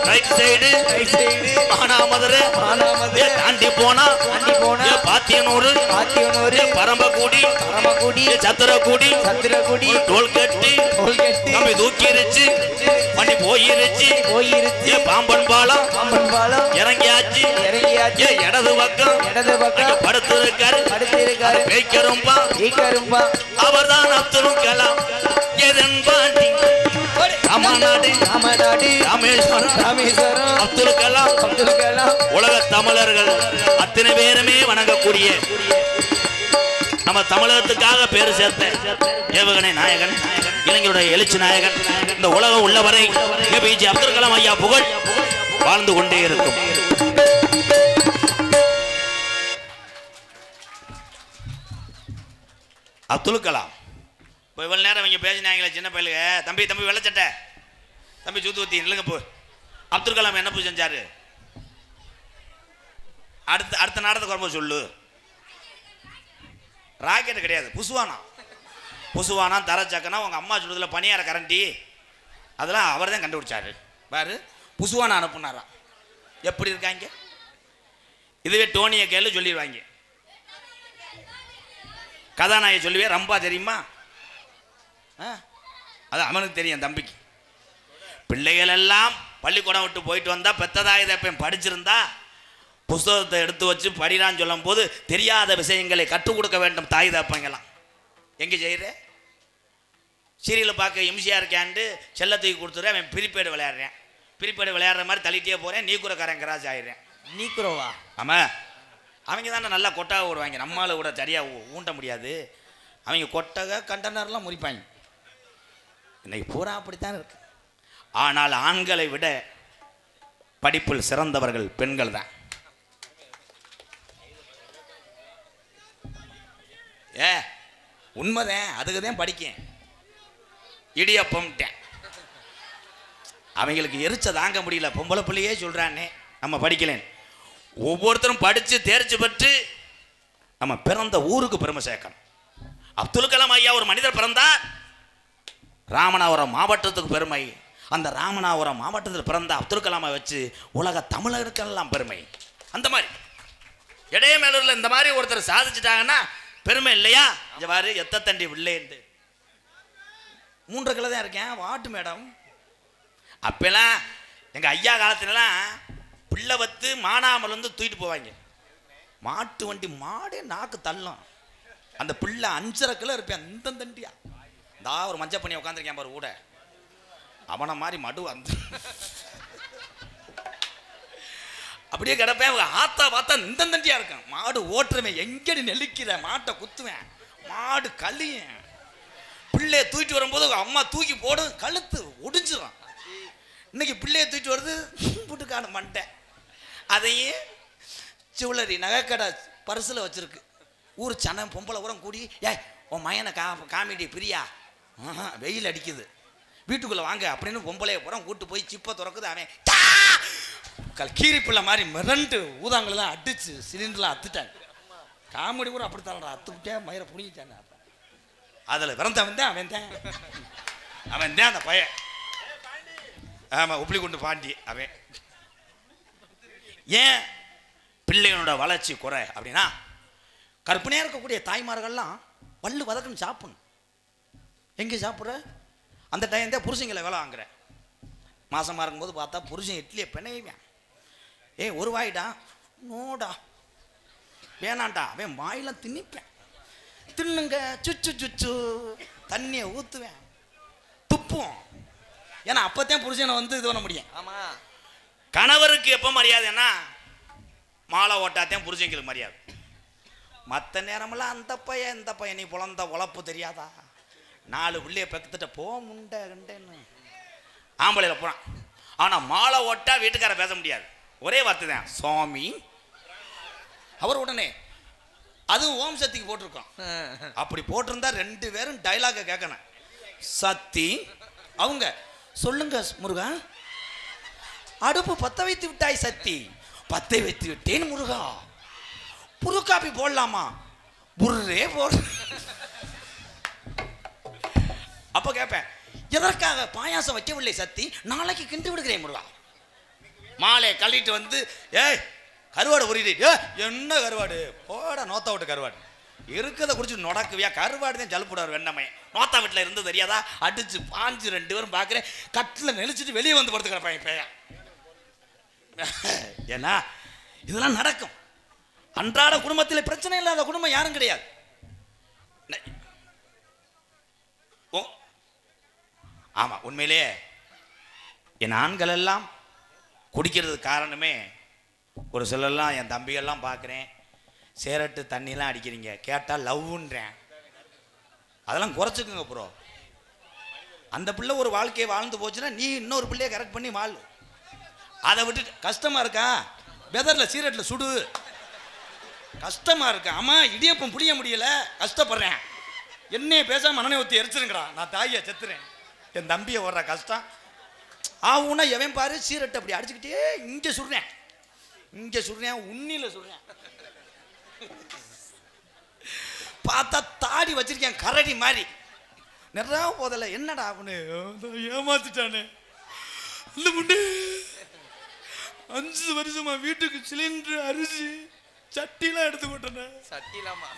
ரைட் சைடு மானாமதுரை தாண்டி போனா பாத்தியனூர் பரம்பக்குடி சத்திரக்குடி டோல்கட்டு நம்ம தூக்கிருச்சு வண்டி போயிருச்சு பாம்பன் பாலம் இறங்கியாச்சு இடது பக்கம் படுத்திருக்காரு பேய்கரும்பா. அவர்தான் அப்துல் கலாம். எதன்பாண்டி ராமநாடு ராமேஸ்வரம் அப்துல் கலாம். உலக தமிழர்கள் அத்தனை பேருமே வணங்கக்கூடிய நம்ம தமிழகத்துக்காக பேர் சேர்த்த ஏவுகணை நாயகன், இளைஞருடைய எழுச்சி நாயகன், இந்த உலகம் உள்ளவரை ஏபிஜே அப்துல் கலாம் ஐயா புகழ் வாழ்ந்து கொண்டே இருக்கும். அப்துல் கலாம் இப்போ இவ்வளோ நேரம் இங்கே பேசினாங்களே சின்ன பையலுங்க. தம்பி வெள்ளச்சட்டை தம்பி சூத்துவத்தி இல்லைங்க போ. அப்துல் கலாம் என்ன பூ செஞ்சாரு? அடுத்த நாடகத்துக்கு வரும்போது சொல்லு.
ராக்கெட் கிடையாது, புசுவானம். புசுவானம், தரச்சக்கனா, உங்கள் அம்மா சொல்றதுல பனியார கரண்டி, அதெல்லாம் அவர் தான் கண்டுபிடிச்சாரு. பாரு, புசுவானம் அனுப்புனாராம். எப்படி இருக்காங்க? இதுவே டோனியை கேளு சொல்லிடுவாங்க. கதாநாயகி சொல்லுவே, ரம்பா தெரியுமா? அது அவனுக்கு தெரியும், தம்பிக்கு. பிள்ளைகள் எல்லாம் பள்ளிக்கூடம் விட்டு போயிட்டு வந்தா பெத்ததாய் தப்பேன் படிச்சிருந்தா புஸ்தகத்தை எடுத்து வச்சு படிறான்னு சொல்லும் போது தெரியாத விஷயங்களை கற்றுக் கொடுக்க வேண்டும் தாய் தப்பங்கலாம். எங்கே செய்கிற சீரியலில் பார்க்க இம்சியாக இருக்கான்ட்டு செல்லத்துக்கு கொடுத்துட்றேன். அவன் பிரிப்பேடு விளையாடுறேன். பிரிப்பேடு விளையாடுற மாதிரி தள்ளிட்டே போகிறேன். நீக்குறக்காரன் கிராஸ் ஆகிடுறேன்.
நீக்குறவா?
ஆமாம், அவங்க தானே நல்லா கொட்டாக ஓடுவாங்க. நம்மளால் கூட சரியாக ஊண்ட முடியாது. அவங்க கொட்டகை கண்டனர்லாம் முறிப்பாங்க. இன்னைக்கு பூரா அப்படித்தான் இருக்கு. ஆனால் ஆண்களை விட படிப்பில் சிறந்தவர்கள் பெண்கள் தான். உண்மைதான், அதுக்கு தான் படிக்கேன். இடியப்பம்ட்டேன். அவங்களுக்கு எரிச்ச தாங்க முடியல. பொம்பளை பிள்ளையே சொல்றானே நம்ம படிக்கலேன். ஒவ்வொருத்தரும் படித்து தேர்ச்சி பெற்று நம்ம பிறந்த ஊருக்கு பெருமை சேர்க்கணும். அப்துல் கலாம் ஐயா ஒரு மனிதர் பிறந்தார், ராமநாதபுரம் மாவட்டத்துக்கு பெருமை. அந்த ராமநாதபுரம் மாவட்டத்தில் பிறந்த அப்துல் கலாமை வச்சு உலக தமிழருக்கெல்லாம் பெருமை. அந்த மாதிரி இடையமேலூரில் இந்த மாதிரி ஒருத்தர் சாதிச்சுட்டாங்கன்னா பெருமை இல்லையா? இங்க பாரு, எத்த தண்டி வில்லேண்டு 3 கிலோ தான் இருக்கேன். வாட்டு மேடம், அப்பெல்லாம் எங்கள் ஐயா காலத்துலலாம் பிள்ளை வத்து மானாமல் வந்து தூக்கிட்டு போவாங்க. மாட்டு வண்டி மாடே நாக்கு தள்ளும். அந்த பிள்ளை 5.5 கிலோ இருப்பேன். அந்த தண்டியா இந்த ஒரு மஞ்சள் பண்ணி உட்காந்துருக்கேன் பாரு கூட, அவனை மாதிரி மடு வந்து அப்படியே கிடப்பேன். ஆத்தா பார்த்தா இந்த தண்டியா இருக்கும். மாடு ஓட்டுறவன் எங்கடி நெளிக்கிற மாட்டை குத்துவேன். மாடு கழியன். பிள்ளைய தூக்கிட்டு வரும்போது அம்மா தூக்கி போடும், கழுத்து ஒடிஞ்சிடும். இன்னைக்கு பிள்ளைய தூக்கிட்டு வருது புட்டுக்கான மண்டை. அதையும் ஜுவல்லரி நகைக்கடை பரிசில் வச்சிருக்கு. ஊர் சனம் பொம்பளை உரம் கூடி, உன் மயனை காமெடி பிரியா, வெயில் அடிக்குது வீட்டுக்குள்ளே வாங்க அப்படின்னு பொம்பளைய புறம் கூட்டு போய் சிப்பை திறக்குது. அவன் கீரி பிள்ளை மாதிரி மிரண்டு ஊதாங்களெல்லாம் அடிச்சு சிலிண்டர்லாம் அத்துட்டாங்க. காமெடி கூட அப்படித்தான் அத்துக்கிட்டே மயிரை புடிங்கிட்டாங்க. அதில் பிறந்தவன் தான் அவன் தான் அந்த பையன். ஆமாம், உப்புளி கொண்டு பாண்டி அவன். ஏன் பிள்ளைகளோட வளர்ச்சி குறை அப்படின்னா, கற்பனையாக இருக்கக்கூடிய தாய்மார்கள்லாம் பல்லு வதக்குன்னு சாப்பிடணும். எங்கே சாப்பிட்ற? அந்த டைம் தான் புருஷங்களை வேலை வாங்குற. மாசமாக இருக்கும்போது பார்த்தா புருஷன் இட்லியை பிணைவேன். ஒரு வாயிடா, நோடா, வேணாண்டா, அவன் வாயிலாம் திணிப்பேன். தின்னுங்க, சுச்சு சுச்சு தண்ணியை ஊற்றுவேன், துப்புவோம். ஏன்னா அப்போத்தான் புருஷனை வந்து இது பண்ண முடியும். ஆமாம், கணவருக்கு எப்போ மரியாதைன்னா மாலை ஓட்டாத்தான் புருஷங்களுக்கு மரியாதை. மற்ற நேரமெல்லாம் அந்த பையன் இந்த பையன், நீ புலந்த உழப்பு தெரியாதா, 4 பிள்ளைய பக்கத்துட்ட போ முண்டை கண்டேன்னு ஆம்பளையில் போகிறான். ஆனால் மாலை ஓட்டா வீட்டுக்கார பேச முடியாது. ஒரே வார்த்தை தான், சுவாமி. அவர் உடனே அதுவும் ஓம் சக்திக்கு போட்டிருக்கோம். அப்படி போட்டிருந்தா 2 பேரும் டைலாக கேட்கணும். சக்தி அவங்க சொல்லுங்க முருகா, அடுப்பு பற்ற வைத்து விட்டாய் சக்தி. பற்ற வைத்து விட்டேன் முருகா. புது காப்பி போடலாமா? புர்ரே போட. அப்போ கேட்பேன், எதற்காக பாயாசம் வைக்கவில்லை சக்தி? நாளைக்கு கிண்டு விடுகிறேன் முருகா. மாலை கழிட்டு வந்து, கருவாடு உரிட்டு, என்ன கருவாடு போட, நோத்தா விட்டு கருவாடு இருக்கிறத குடிச்சு நொடக்குவியா? கருவாடு தான் ஜலுப்புடார் வெண்ணமை. நோத்தா வீட்டில் இருந்து தெரியாதா? அடிச்சு பாஞ்சு 2 பேரும் பார்க்குறேன், கட்டில் நெளிச்சிட்டு வெளியே வந்து படுத்துக்கிறப்ப பையன். ஏன்னா இதெல்லாம் நடக்கும். அன்றாட குடும்பத்தில் பிரச்சனை இல்லாத குடும்பம் யாரும் கிடையாது. ஆமாம், உண்மையிலே என் ஆண்கள் எல்லாம் குடிக்கிறதுக்கு காரணமே, ஒரு சிலர்லாம் என் தம்பிகள்லாம் பார்க்குறேன், சேரட்டு தண்ணிலாம் அடிக்கிறீங்க, கேட்டால் லவ்ன்றேன். அதெல்லாம் குறைச்சிக்குங்க ப்ரோ. அந்த பிள்ளை ஒரு வாழ்க்கையை வாழ்ந்து போச்சுன்னா நீ இன்னொரு பிள்ளையை கரெக்ட் பண்ணி வாழ். அதை விட்டுட்டு கஷ்டமாக இருக்கா, வெதரில் சீரட்டில் சுடு, கஷ்டமாக இருக்கா, ஆமாம் இடியப்பம் புளிய முடியலை, கஷ்டப்படுறேன், என்னையே பேசாமல் மனநே ஊற்றி எரிச்சிருங்கடா, நான் தாயை செத்துறேன், என் தம்பியை ஓடுற கஷ்டம் ஆகுன்னா எவன் பாரு சீரட்டை அப்படி அடிச்சுக்கிட்டே இங்கே சுடுறேன், இங்கே சுடுறேன், உண்ணியில் சுடுறேன்.
பார்த்தா தாடி வச்சிருக்கேன் கரடி மாதிரி நிறையா போதில்ல. என்னடா அவனு ஏமாத்திட்டானே அந்த முன்னே 5 வருஷமா வீட்டுக்கு சிலிண்டர் அரிசி சட்டிலாம் எடுத்து போட்டேன்.
சட்டிலாமா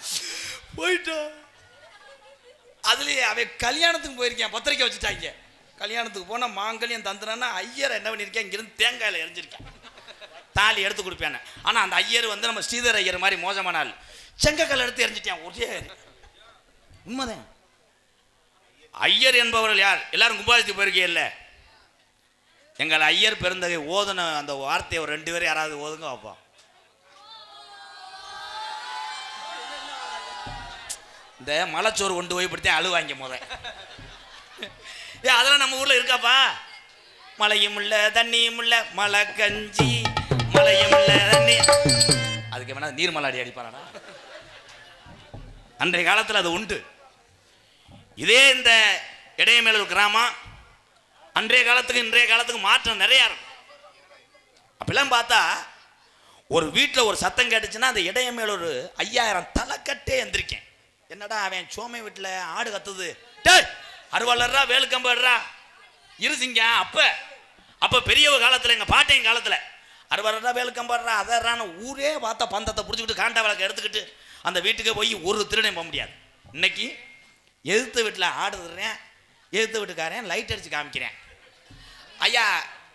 போயிட்டா. அதுலயே அவன் கல்யாணத்துக்கு போயிருக்கேன், பத்திரிக்கை வச்சுட்டாங்க. கல்யாணத்துக்கு போனால் மாங்கல்யம் தந்துறான்னா ஐயர் என்ன பண்ணியிருக்கேன், இங்கிருந்து தேங்காயில் எரிஞ்சிருக்கேன், தாலி எடுத்து கொடுப்பேன். ஆனால் அந்த ஐயர் வந்து நம்ம ஸ்ரீதர் ஐயர் மாதிரி மோசமான ஆள். செங்கக்கல் எடுத்து எரிஞ்சிட்டேன். ஒரே உண்மைதான். ஐயர் என்பவர்கள் யார்? எல்லாரும் கும்பாபிஷேகத்துக்கு போயிருக்கே இல்லை. எங்கள் ஐயர் பெருந்தகை ஓதுன அந்த வார்த்தையை ஒரு 2 பேரும் யாராவது ஓதுங்க வைப்போம். இந்த மலைச்சோறு கொண்டு போய் இப்படித்தான் அழுவாங்க முத. அதெல்லாம் நம்ம ஊர்ல இருக்காப்பா. மழையும் இல்ல தண்ணியும் இல்ல மலை கஞ்சி, மழையும் இல்ல தண்ணி. அதுக்கு வேணா நீர் மலாடி அடிப்பானா? அன்றைய காலத்தில் அது உண்டு. இதே இந்த இடையமேலூர் கிராமம் அன்றைய காலத்துக்கு இன்றைய காலத்துக்கு மாற்றம் நிறையா இருக்கும். அப்பெல்லாம் பார்த்தா ஒரு வீட்டில் ஒரு சத்தம் கேட்டுச்சுன்னா அந்த இடையமேலூர் 5000 தலைக்கட்டே எந்திரிக்கேன். என்னடா அவன் சோமை வீட்டில் ஆடு கத்துது, டேய் அருவாளர்ரா வேலுக்கம்படுறா இருசிங்க. அப்போ பெரியவ காலத்தில் எங்கள் பாட்டையும் காலத்தில் அருவாளர்ரா வேலுக்கம்படுறா அதறான ஊரே பார்த்தா பந்தத்தை பிடிச்சிக்கிட்டு காண்டா விளக்க எடுத்துக்கிட்டு அந்த வீட்டுக்கே போய் ஒரு திருடனை போக முடியாது. இன்னைக்கு எதிர்த்து வீட்டில் ஆடுறேன், எதிர்த்து வீட்டுக்காரன் லைட் அடித்து காமிக்கிறேன். ஐயா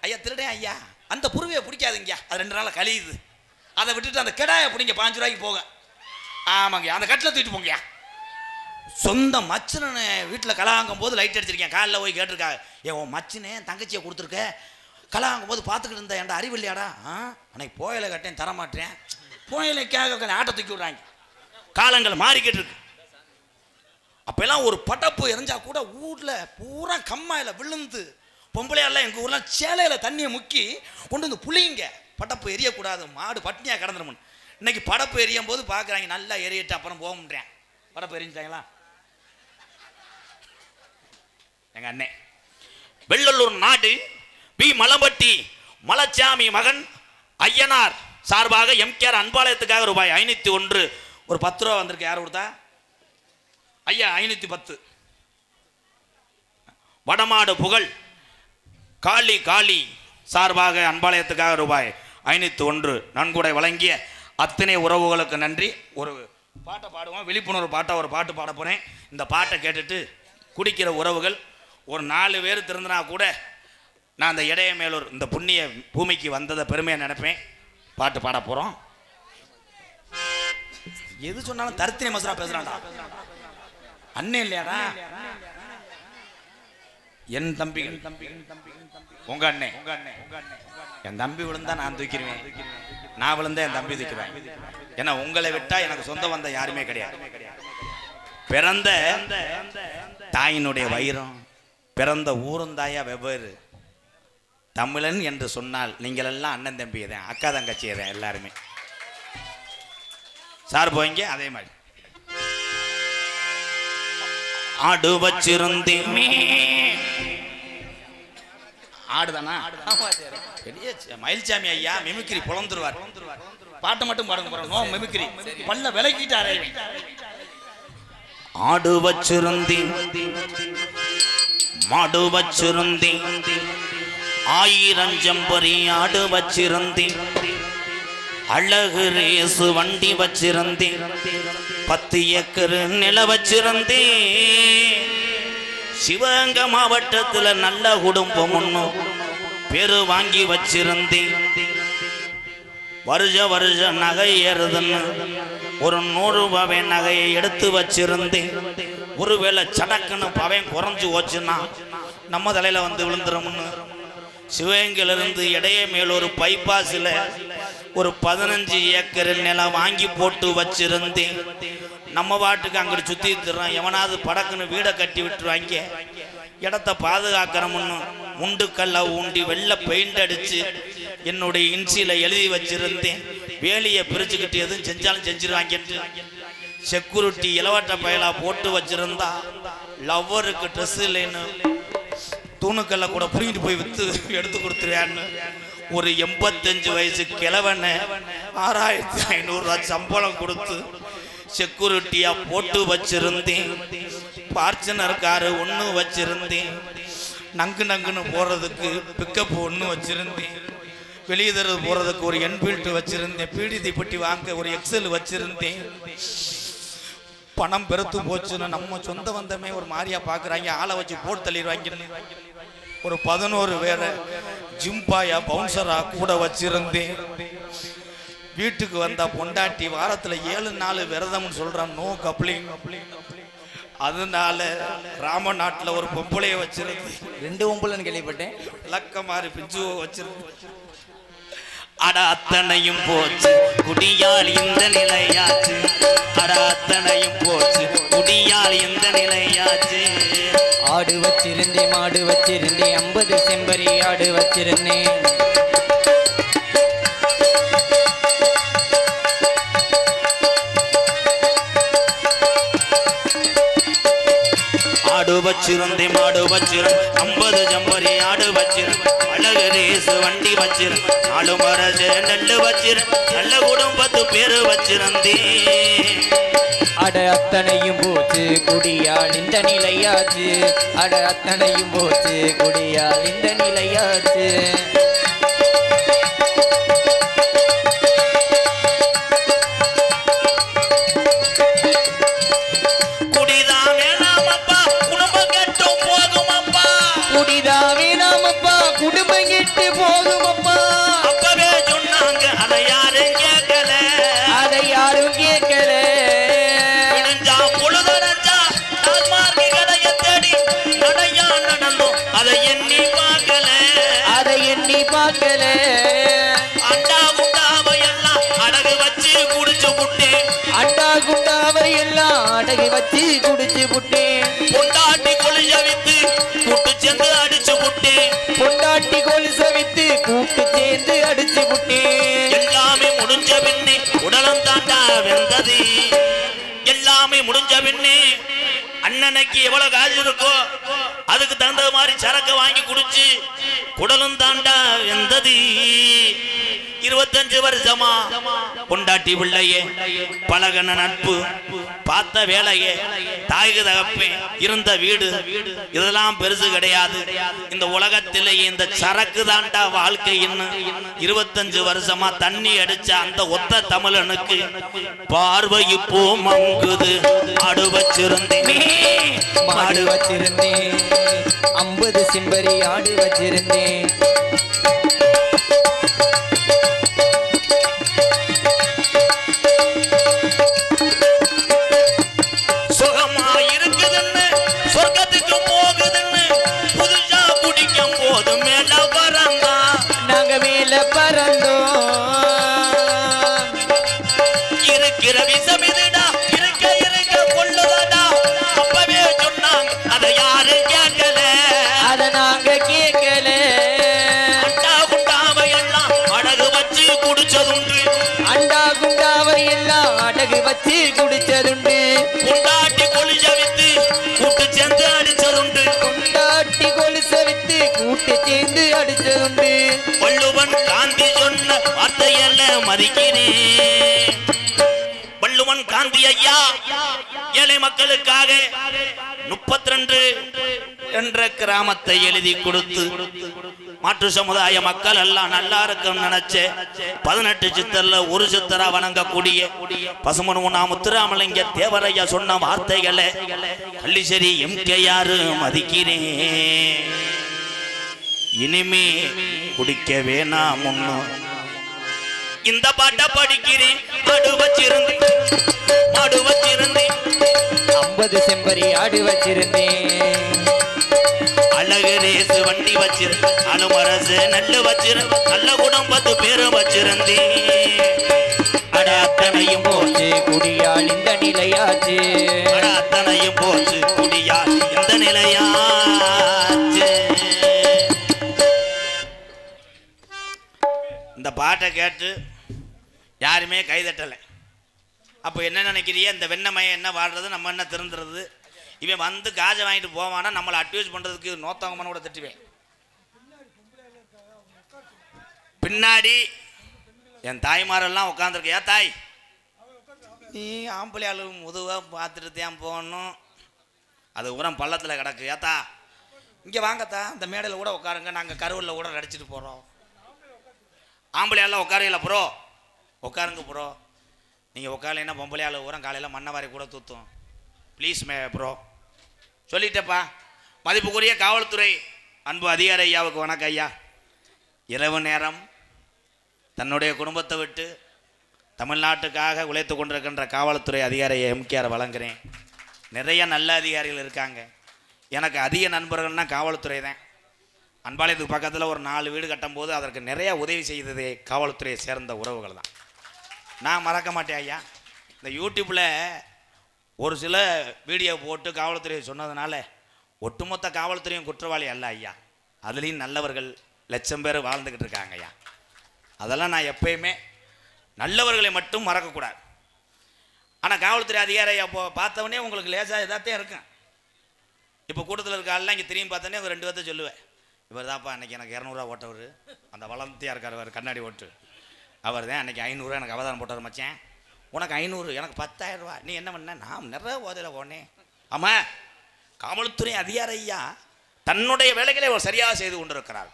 ஐயா திருடேன் ஐயா, அந்த புருவையை பிடிக்காதுங்கய்யா, அது 2 நாளில் கழியுது, அதை விட்டுட்டு அந்த கிடாயை பிடிங்க 5 ரூபாய்க்கு போக. ஆமாங்க, அந்த கட்டில் தூக்கிட்டு போங்கய்யா. சொந்த மச்சனை வீட்டில் கலாங்கும் போது லைட் அடிச்சிருக்கேன். காலையில் போய் கேட்டிருக்காங்க, உன் மச்சினே தங்கச்சியை கொடுத்துருக்க, கலாங்கும் போது பார்த்துக்கிட்டு இருந்தேன், என்கிட்ட அறிவு இல்லையாடா? அன்னைக்கு போயில கட்டேன் தரமாட்டேன், போயிலைக்காக ஆட்டை தூக்கி விடுறாங்க. காலங்கள் மாறிக்கிட்டு இருக்கு. அப்பெல்லாம் ஒரு படப்பு எரிஞ்சா கூட ஊரில் பூரா கம்மாயில் விழுந்து பொம்பளையாலாம் எங்கள் ஊர்லாம் சேலையில் தண்ணியை முக்கி கொண்டு வந்து புளிங்க, படப்பு எரியக்கூடாது, மாடு பட்னியாக கிடந்துடும். இன்னைக்கு படப்பு எரியும் போது பார்க்குறாங்க, நல்லா எரியட்டு அப்புறம் போக முடியேன். படப்பு எரிஞ்சிட்டாங்களா? எங்கள் அண்ணே வெள்ளலூர் நாடு பி மலம்பட்டி மலச்சாமி மகன் ஐயனார் சார்பாக எம்கேஆர் அன்பாலயத்துக்காக ரூபாய் 501 ஒரு 10 ரூபா வந்திருக்கு. யார் கொடுத்தா? ஐயா 510. வடமாடு புகழ் காளி காளி சார்பாக அன்பாலயத்துக்காக ரூபாய் 501 நன்கொடை வழங்கிய அத்தனை உறவுகளுக்கு நன்றி. ஒரு பாட்டை பாடுவோம், விழிப்புணர்வு பாட்டை ஒரு பாட்டு பாட போகிறேன். இந்த பாட்டை கேட்டுட்டு குடிக்கிற உறவுகள் ஒரு 4 பேர் திருந்தினா கூட நான் அந்த இடையமேலூர் இந்த புண்ணிய பூமிக்கு வந்ததை பெருமையை நினைப்பேன். பாட்டு பாட போகிறோம். எது சொன்னாலும் தருத்தினை மசரா பேசுகிறான்டா. அண்ணன் இல்லையாடா? என் தம்பி உங்க அண்ணே, என் தம்பி விழுந்தா நான் தூக்கிடுவேன், நான் விழுந்தா என் தம்பி தூக்குவேன். ஏன்னா உங்களை விட்டா எனக்கு சொந்த வந்த யாருமே கிடையாது. பிறந்த தாயினுடைய வைரம், பிறந்த ஊரும் தாயா வெவ்வேறு. தமிழன் என்று சொன்னால் நீங்கள் எல்லாம் அண்ணன் தம்பி தான், அக்கா தங்கச்சி தான் எல்லாருமே. சார் போய்ங்க அதே மாதிரி ஆடு வச்சிருந்தேன். ஆடுதானா? பெரிய மயில்சாமி ஐயா மிமிக்ரி புலந்துருவார். பாட்டை மட்டும் பாடுங்க போறோம். மிமிக்ரி பல்ல விலக்கிட்டாரே. ஆடு வச்சிருந்தேன் மாடு வச்சிருந்தேன் 1000 ஜம்பரி ஆடு வச்சிருந்தேன், அழகு ரேசு வண்டி வச்சிருந்தேன், 10 ஏக்கர் நில வச்சிருந்தேன். சிவகங்கை மாவட்டத்தில் நல்ல குடும்பம் ஒன்றும் பேரு வாங்கி வச்சிருந்தேன். வருஷ நகை ஏறுதுன்னு ஒரு 100 பவன் நகையை எடுத்து வச்சிருந்தேன். ஒருவேளை சடக்குன்னு பவன் குறைஞ்சு போச்சுன்னா நம்ம தலையில வந்து விழுந்துரும்னு சிவகங்கையிலிருந்து இடையமேலூர் பைபாஸில் ஒரு 15 ஏக்கர் நிலம் வாங்கி போட்டு வச்சிருந்தேன். நம்ம பாட்டுக்கு அங்கிட்டு சுற்றி தர்றோம், எவனாவது படக்குன்னு வீடை கட்டி விட்டுருவாங்க. இடத்த பாதுகாக்கிறோம்னு முண்டுக்கல்ல ஊண்டி வெள்ளை பெயிண்ட் அடித்து என்னுடைய இன்சியில் எழுதி வச்சிருந்தேன். வேலியை பிரிச்சுக்கிட்டு எதுவும் செஞ்சாலும் செஞ்சிருவாங்கன்ட்டு செக்யூரிட்டி இலவட்ட பயலா போட்டு வச்சிருந்தா லவ்வருக்கு ட்ரெஸ் இல்லைன்னு தூணுக்கல்ல கூட புரிங்கிட்டு போய் விற்று எடுத்து கொடுத்துருவான்னு ஒரு 85 வயசு கிழவனை 6500 ரூபா சம்பளம் கொடுத்து
செக்யூரிட்டியா போட்டு வச்சிருந்தேன். பார்ச்சனர் காரு ஒன்று வச்சிருந்தேன். நங்குன்னு போறதுக்கு பிக்கப் ஒன்று வச்சிருந்தேன். வெளியே தர போறதுக்கு ஒரு என்ஃபீல்டு வச்சிருந்தேன். பீடிதி பெட்டி வாங்க ஒரு எக்ஸல் வச்சிருந்தேன். பணம் பெருத்து போச்சுன்னு நம்ம சொந்த வந்தமே ஒரு மாதிரியா பாக்குறாங்க. ஆளை வச்சு போட்டு தள்ளிடுவாங்க. ஒரு 11 பேரை ஜிம்பாயா பவுன்சரா கூட வச்சிருந்தேன். வீட்டுக்கு வந்தா பொண்டாட்டி வாரத்துல 7 நாள் விரதம்னு சொல்றான். No coupling. அதனால ராமநாட்டுல ஒரு பொம்பளைய வச்சிருந்தேன்.
2 பொம்பளைன்னு கேள்விப்பட்டேன்.
விளக்கமாறு பிஞ்சுவ வச்சிருந்தேன். அட அத்தனையும் போச்சு குடியால் இந்த நிலையாச்சு. அட அத்தனையும் போச்சு குடியால் இந்த நிலையாச்சு.
ஆடு வச்சிருந்தேன், மாடு வச்சிருந்தேன், 50 செம்பரி ஆடு வச்சிருந்தேன்.
ஆடு வச்சிருந்தேன், மாடு வச்சிருந்தேன், 50 செம்பரி ஆடு வச்சிருந்தேன். அழகு ரேசு வண்டி வச்சிருந்தேன். 4 மரசு நெல்லு வச்சிருந்தேன். நல்ல குடும்பத்து பேரு வச்சிருந்தேன்.
அட அத்தனையும் போச்சு குடியால் இந்த நிலையாச்சு. அட அத்தனையும் போச்சு குடியால் இந்த நிலையாச்சு.
குடிதாமே நாமப்பா குடும்பம் கெட்டும் போகுமப்பா.
குடிதாவே நாமப்பா குடும்பம் கெட்டு போகுமப்பா.
அப்பவே சொன்னாங்க அதை யாரும் கேட்கல.
அதை யாரும் கேட்கல.
விடிஞ்சா பொழுதடைஞ்சா டாஸ்மார்க் கடையை தேடி நடையா நடந்தோம். அதை எண்ணி பார்க்கல.
அதை எண்ணி பார்க்கல.
அண்டா குண்டாவை எல்லாம் அடகு வச்சு குடிச்சு புட்டேன்.
அண்டா குண்டாவை எல்லாம் அடகு வச்சு குடிச்சு புட்டேன்.
பொண்டாட்டி கொளிய வித்து கூட்டு சேர்ந்து அடிச்சு புட்டேன்.
பொண்டாட்டி கொலுச வித்து கூட்டு சேர்ந்து அடிச்சு புட்டேன்.
எல்லாமே முடிஞ்ச பின்னே உடலம் தாண்டா வெந்தது. எல்லாமே முடிஞ்ச பின்னே அண்ணனுக்கு எவ்வளவு காசு இருக்கோ அதுக்கு தகுந்த மாதிரி சரக்கு வாங்கி குடிச்சு குடலும் தாண்டா வெந்தது. 25 வருஷமா பொண்டாட்டி பிள்ளையே பழகன நட்பு பார்த்த வேலையே தாய்கு தகப்பேன் இருந்த வீடு இதெல்லாம் பெருசு கிடையாது. இந்த உலகத்திலேயே இந்த சரக்கு தாண்டா வாழ்க்கைன்னு 25 வருஷமா தண்ணி அடிச்ச அந்த ஒத்த தமிழனுக்கு பார்வை இப்போ மங்குது. ஆடு வச்சிருந்தேன்,
மாடு வச்சிருந்தேன், 50 செம்பரி ஆடு வச்சிருந்தேன்.
சுகமா இருக்குதுன்னு சொர்க்கத்துக்கு போகுதுன்னு புதுசா குடிக்கும் போது மேல பறந்தா.
நாங்க மேல பறந்தோம்.
இருக்கிற விஷம் இதுடா இருக்க இருக்க கொள்ளுதடா. அப்பவே சொன்னாங்க அதை யாரும் கேட்கல.
அத நாங்க கேட்கல.
அண்டா குண்டாவை எல்லாம் அடகு வச்சு குடிச்சதுண்டு.
அண்டா குண்டாவை எல்லாம் அடகு வச்சு குடிச்சதுண்டு.
பொண்டாட்டி கொளிய வித்து கூட்டு சேர்ந்து அடிச்சதுண்டு.
கொண்டாட்டி கொலுச வித்து கூட்டு சேர்ந்து அடிச்சதுண்டு.
வள்ளுவன் காந்தி சொன்ன வார்த்தையெல்லாம் மதிக்கிறேன். வள்ளுவன் காந்தி ஐயா ஏழை மக்களுக்காக 32 என்ற கிராமத்தை எழுதி கொடுத்து மாற்று சமுதாய மக்கள் எல்லாம் நல்லா இருக்கும் நினைச்ச 18 சித்தர்ல ஒரு சித்தரா வணங்கக்கூடிய பசுமன் உண்ணா முத்துராமலிங்க தேவரையா சொன்ன வார்த்தைகளை கள்ளிசேரி MKR மதிக்கிறேன். இனிமே குடிக்க வேணாம் முன்னு இந்த பாட்டை படிக்கிறேன். ஆடு வச்சிருந்தேன், மாடு வச்சிருந்தேன்,
50 செம்பரி ஆடு வச்சிருந்தேன்.
அழகு ரேசு வண்டி வச்சிருந்தேன். அனுமரசு நெல்லு வச்சிருந்தேன். நல்ல குடும்பத்து பேரு வச்சிருந்தேன்.
அட அத்தனையும் போச்சு குடியால் இந்த நிலையாச்சு.
அட அத்தனையும் போச்சு குடியால் இந்த நிலையாச்சு. இந்த பாட்டை கேட்டு யாருமே கைதட்டலை. அப்போ என்ன நினைக்கிறிய? இந்த வெண்ணமையை என்ன வாடுறது, நம்ம என்ன திருந்துறது? இவன் வந்து காஜை வாங்கிட்டு போவானா நம்மளை அட்வைஸ் பண்ணுறதுக்கு நோத்தவங்கன்னு கூட திட்டுவேன். பின்னாடி என் தாய்மாரெல்லாம் உட்காந்துருக்கு. ஏன் தாய் நீ ஆம்பளை ஆளு முதுவாக பார்த்துட்டு தான் போகணும். அது உரம் பள்ளத்தில் கிடக்கு. ஏத்தா இங்கே வாங்கத்தா, இந்த மேடையில் கூட உட்காருங்க, நாங்கள் கருவில் கூட நடிச்சிட்டு போகிறோம். ஆம்பளையாலாம் உட்காரையில ப்ரோ, உட்காருங்க ப்ரோ. நீங்கள் உட்காரலைன்னா பொம்பளையால் ஊரம் காலையில் மண்ணவாரி கூட தூத்தும். Please bro சொல்லிட்டப்பா. மதிப்புக்குரிய காவல்துறை அன்பு அதிகாரி ஐயாவுக்கு வணக்கம் ஐயா. இரவு நேரம் தன்னுடைய குடும்பத்தை விட்டு தமிழ்நாட்டுக்காக உழைத்து கொண்டிருக்கின்ற காவல்துறை அதிகாரி எம்கேஆர் வழங்குகிறேன். நிறைய நல்ல அதிகாரிகள் இருக்காங்க. எனக்கு அதிக நண்பர்கள்னால் காவல்துறை தான். அன்பாலயத்துக்கு பக்கத்தில் ஒரு 4 வீடு கட்டும்போது அதற்கு நிறைய உதவி செய்ததே காவல்துறையை சேர்ந்த உறவுகள் தான். நான் மறக்க மாட்டேன் ஐயா. இந்த யூடியூப்பில் ஒரு சில வீடியோ போட்டு காவல்துறையை சொன்னதுனால ஒட்டுமொத்த காவல்துறையும் குற்றவாளி அல்ல ஐயா. அதுலேயும் நல்லவர்கள் லட்சம் பேர் வாழ்ந்துக்கிட்டு இருக்காங்க ஐயா. அதெல்லாம் நான் எப்பயுமே நல்லவர்களை மட்டும் மறக்கக்கூடாது. ஆனால் காவல்துறை அதிகாரி அப்போ பார்த்தவொடனே உங்களுக்கு லேசாக இதாகத்தான் இருக்கும். இப்போ கூட்டத்தில் இருக்க ஆள்லாம் இங்கே திரும்பி பார்த்தோன்னே ஒரு 2 வார்த்தை சொல்லுவேன். இவர் தான்ப்பா அன்றைக்கி எனக்கு 200 ஓட்டவர், அந்த வளர்த்தியாக இருக்கார் அவர் கண்ணாடி ஓட்டு, அவர் தான் அன்றைக்கி 500 எனக்கு அவதாரம் போட்டார். மச்சேன் உனக்கு 500 எனக்கு 10,000 ரூபா, நீ என்ன பண்ண? நான் நிறைய ஓதையில் போனேன். ஆமாம், காவல்துறை அதிகாரி ஐயா தன்னுடைய வேலைகளை அவர் சரியாக செய்து கொண்டிருக்கிறார்.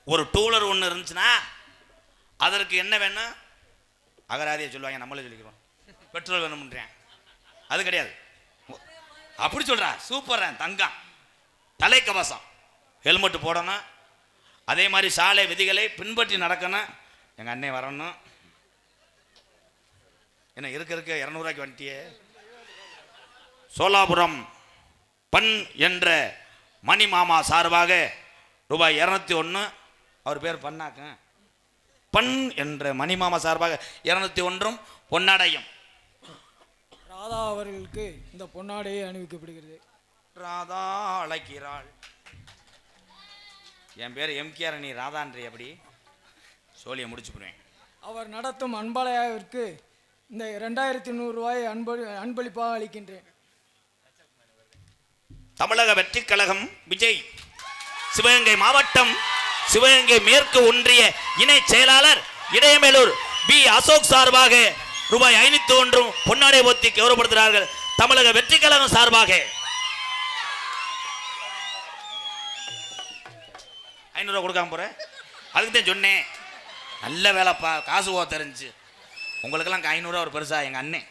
ஒரு டூலர் ஒன்று இருந்துச்சுன்னா அதற்கு என்ன வேணும்? அகராதியை சொல்லுவாங்க, நம்மளே சொல்லிக்கிறோம். பெட்ரோல் வேணும்ன்றேன், அது கிடையாது. அப்படி சொல்கிறா சூப்பர் தங்கம். தலைக்கவசம் ஹெல்மெட்டு போடணும். அதே மாதிரி சாலை விதிகளை பின்பற்றி நடக்கணும். எங்கள் அண்ணன் வரணும். என்ன இருக்க 200 ரூபாய்க்கு வந்துட்டியே. சோலாபுரம் பண் என்ற மணி மாமா சார்பாக ரூபாய் 201. அவர் பேர் பண்ணாக்க பண் என்ற மணி மாமா சார்பாக 201 பொன்னாடையும்.
ராதா அவர்களுக்கு இந்த பொன்னாடையை அணிவிக்கப்படுகிறது.
ராதா அழைக்கிறாள். என் பேர் எம்கேஆர், நீ ராதான்றி அப்படி சோழியை முடிச்சு போடுவேன்.
அவர் நடத்தும் அன்பாலயாவிற்கு இந்த 2100 ரூபாயை அன்பளிப்பாக அளிக்கின்றேன்.
தமிழக வெற்றி கழகம் விஜய் சிவகங்கை மாவட்டம் சிவகங்கை மேற்கு ஒன்றிய இணை செயலாளர் இடையமேலூர் பி அசோக் சார்பாக ரூபாய் 501 பொன்னாடை ஒத்தி கௌரவப்படுத்துகிறார்கள். தமிழக வெற்றி கழகம் சார்பாக 500 ரூபா கொடுக்காம போறேன். அதுக்கு தான் சொன்னேன், நல்ல வேலைப்பா, காசு போக தெரிஞ்சு. உங்களுக்கெல்லாம் 500 ரூபா ஒரு பெருசா? எங்கள் அண்ணன்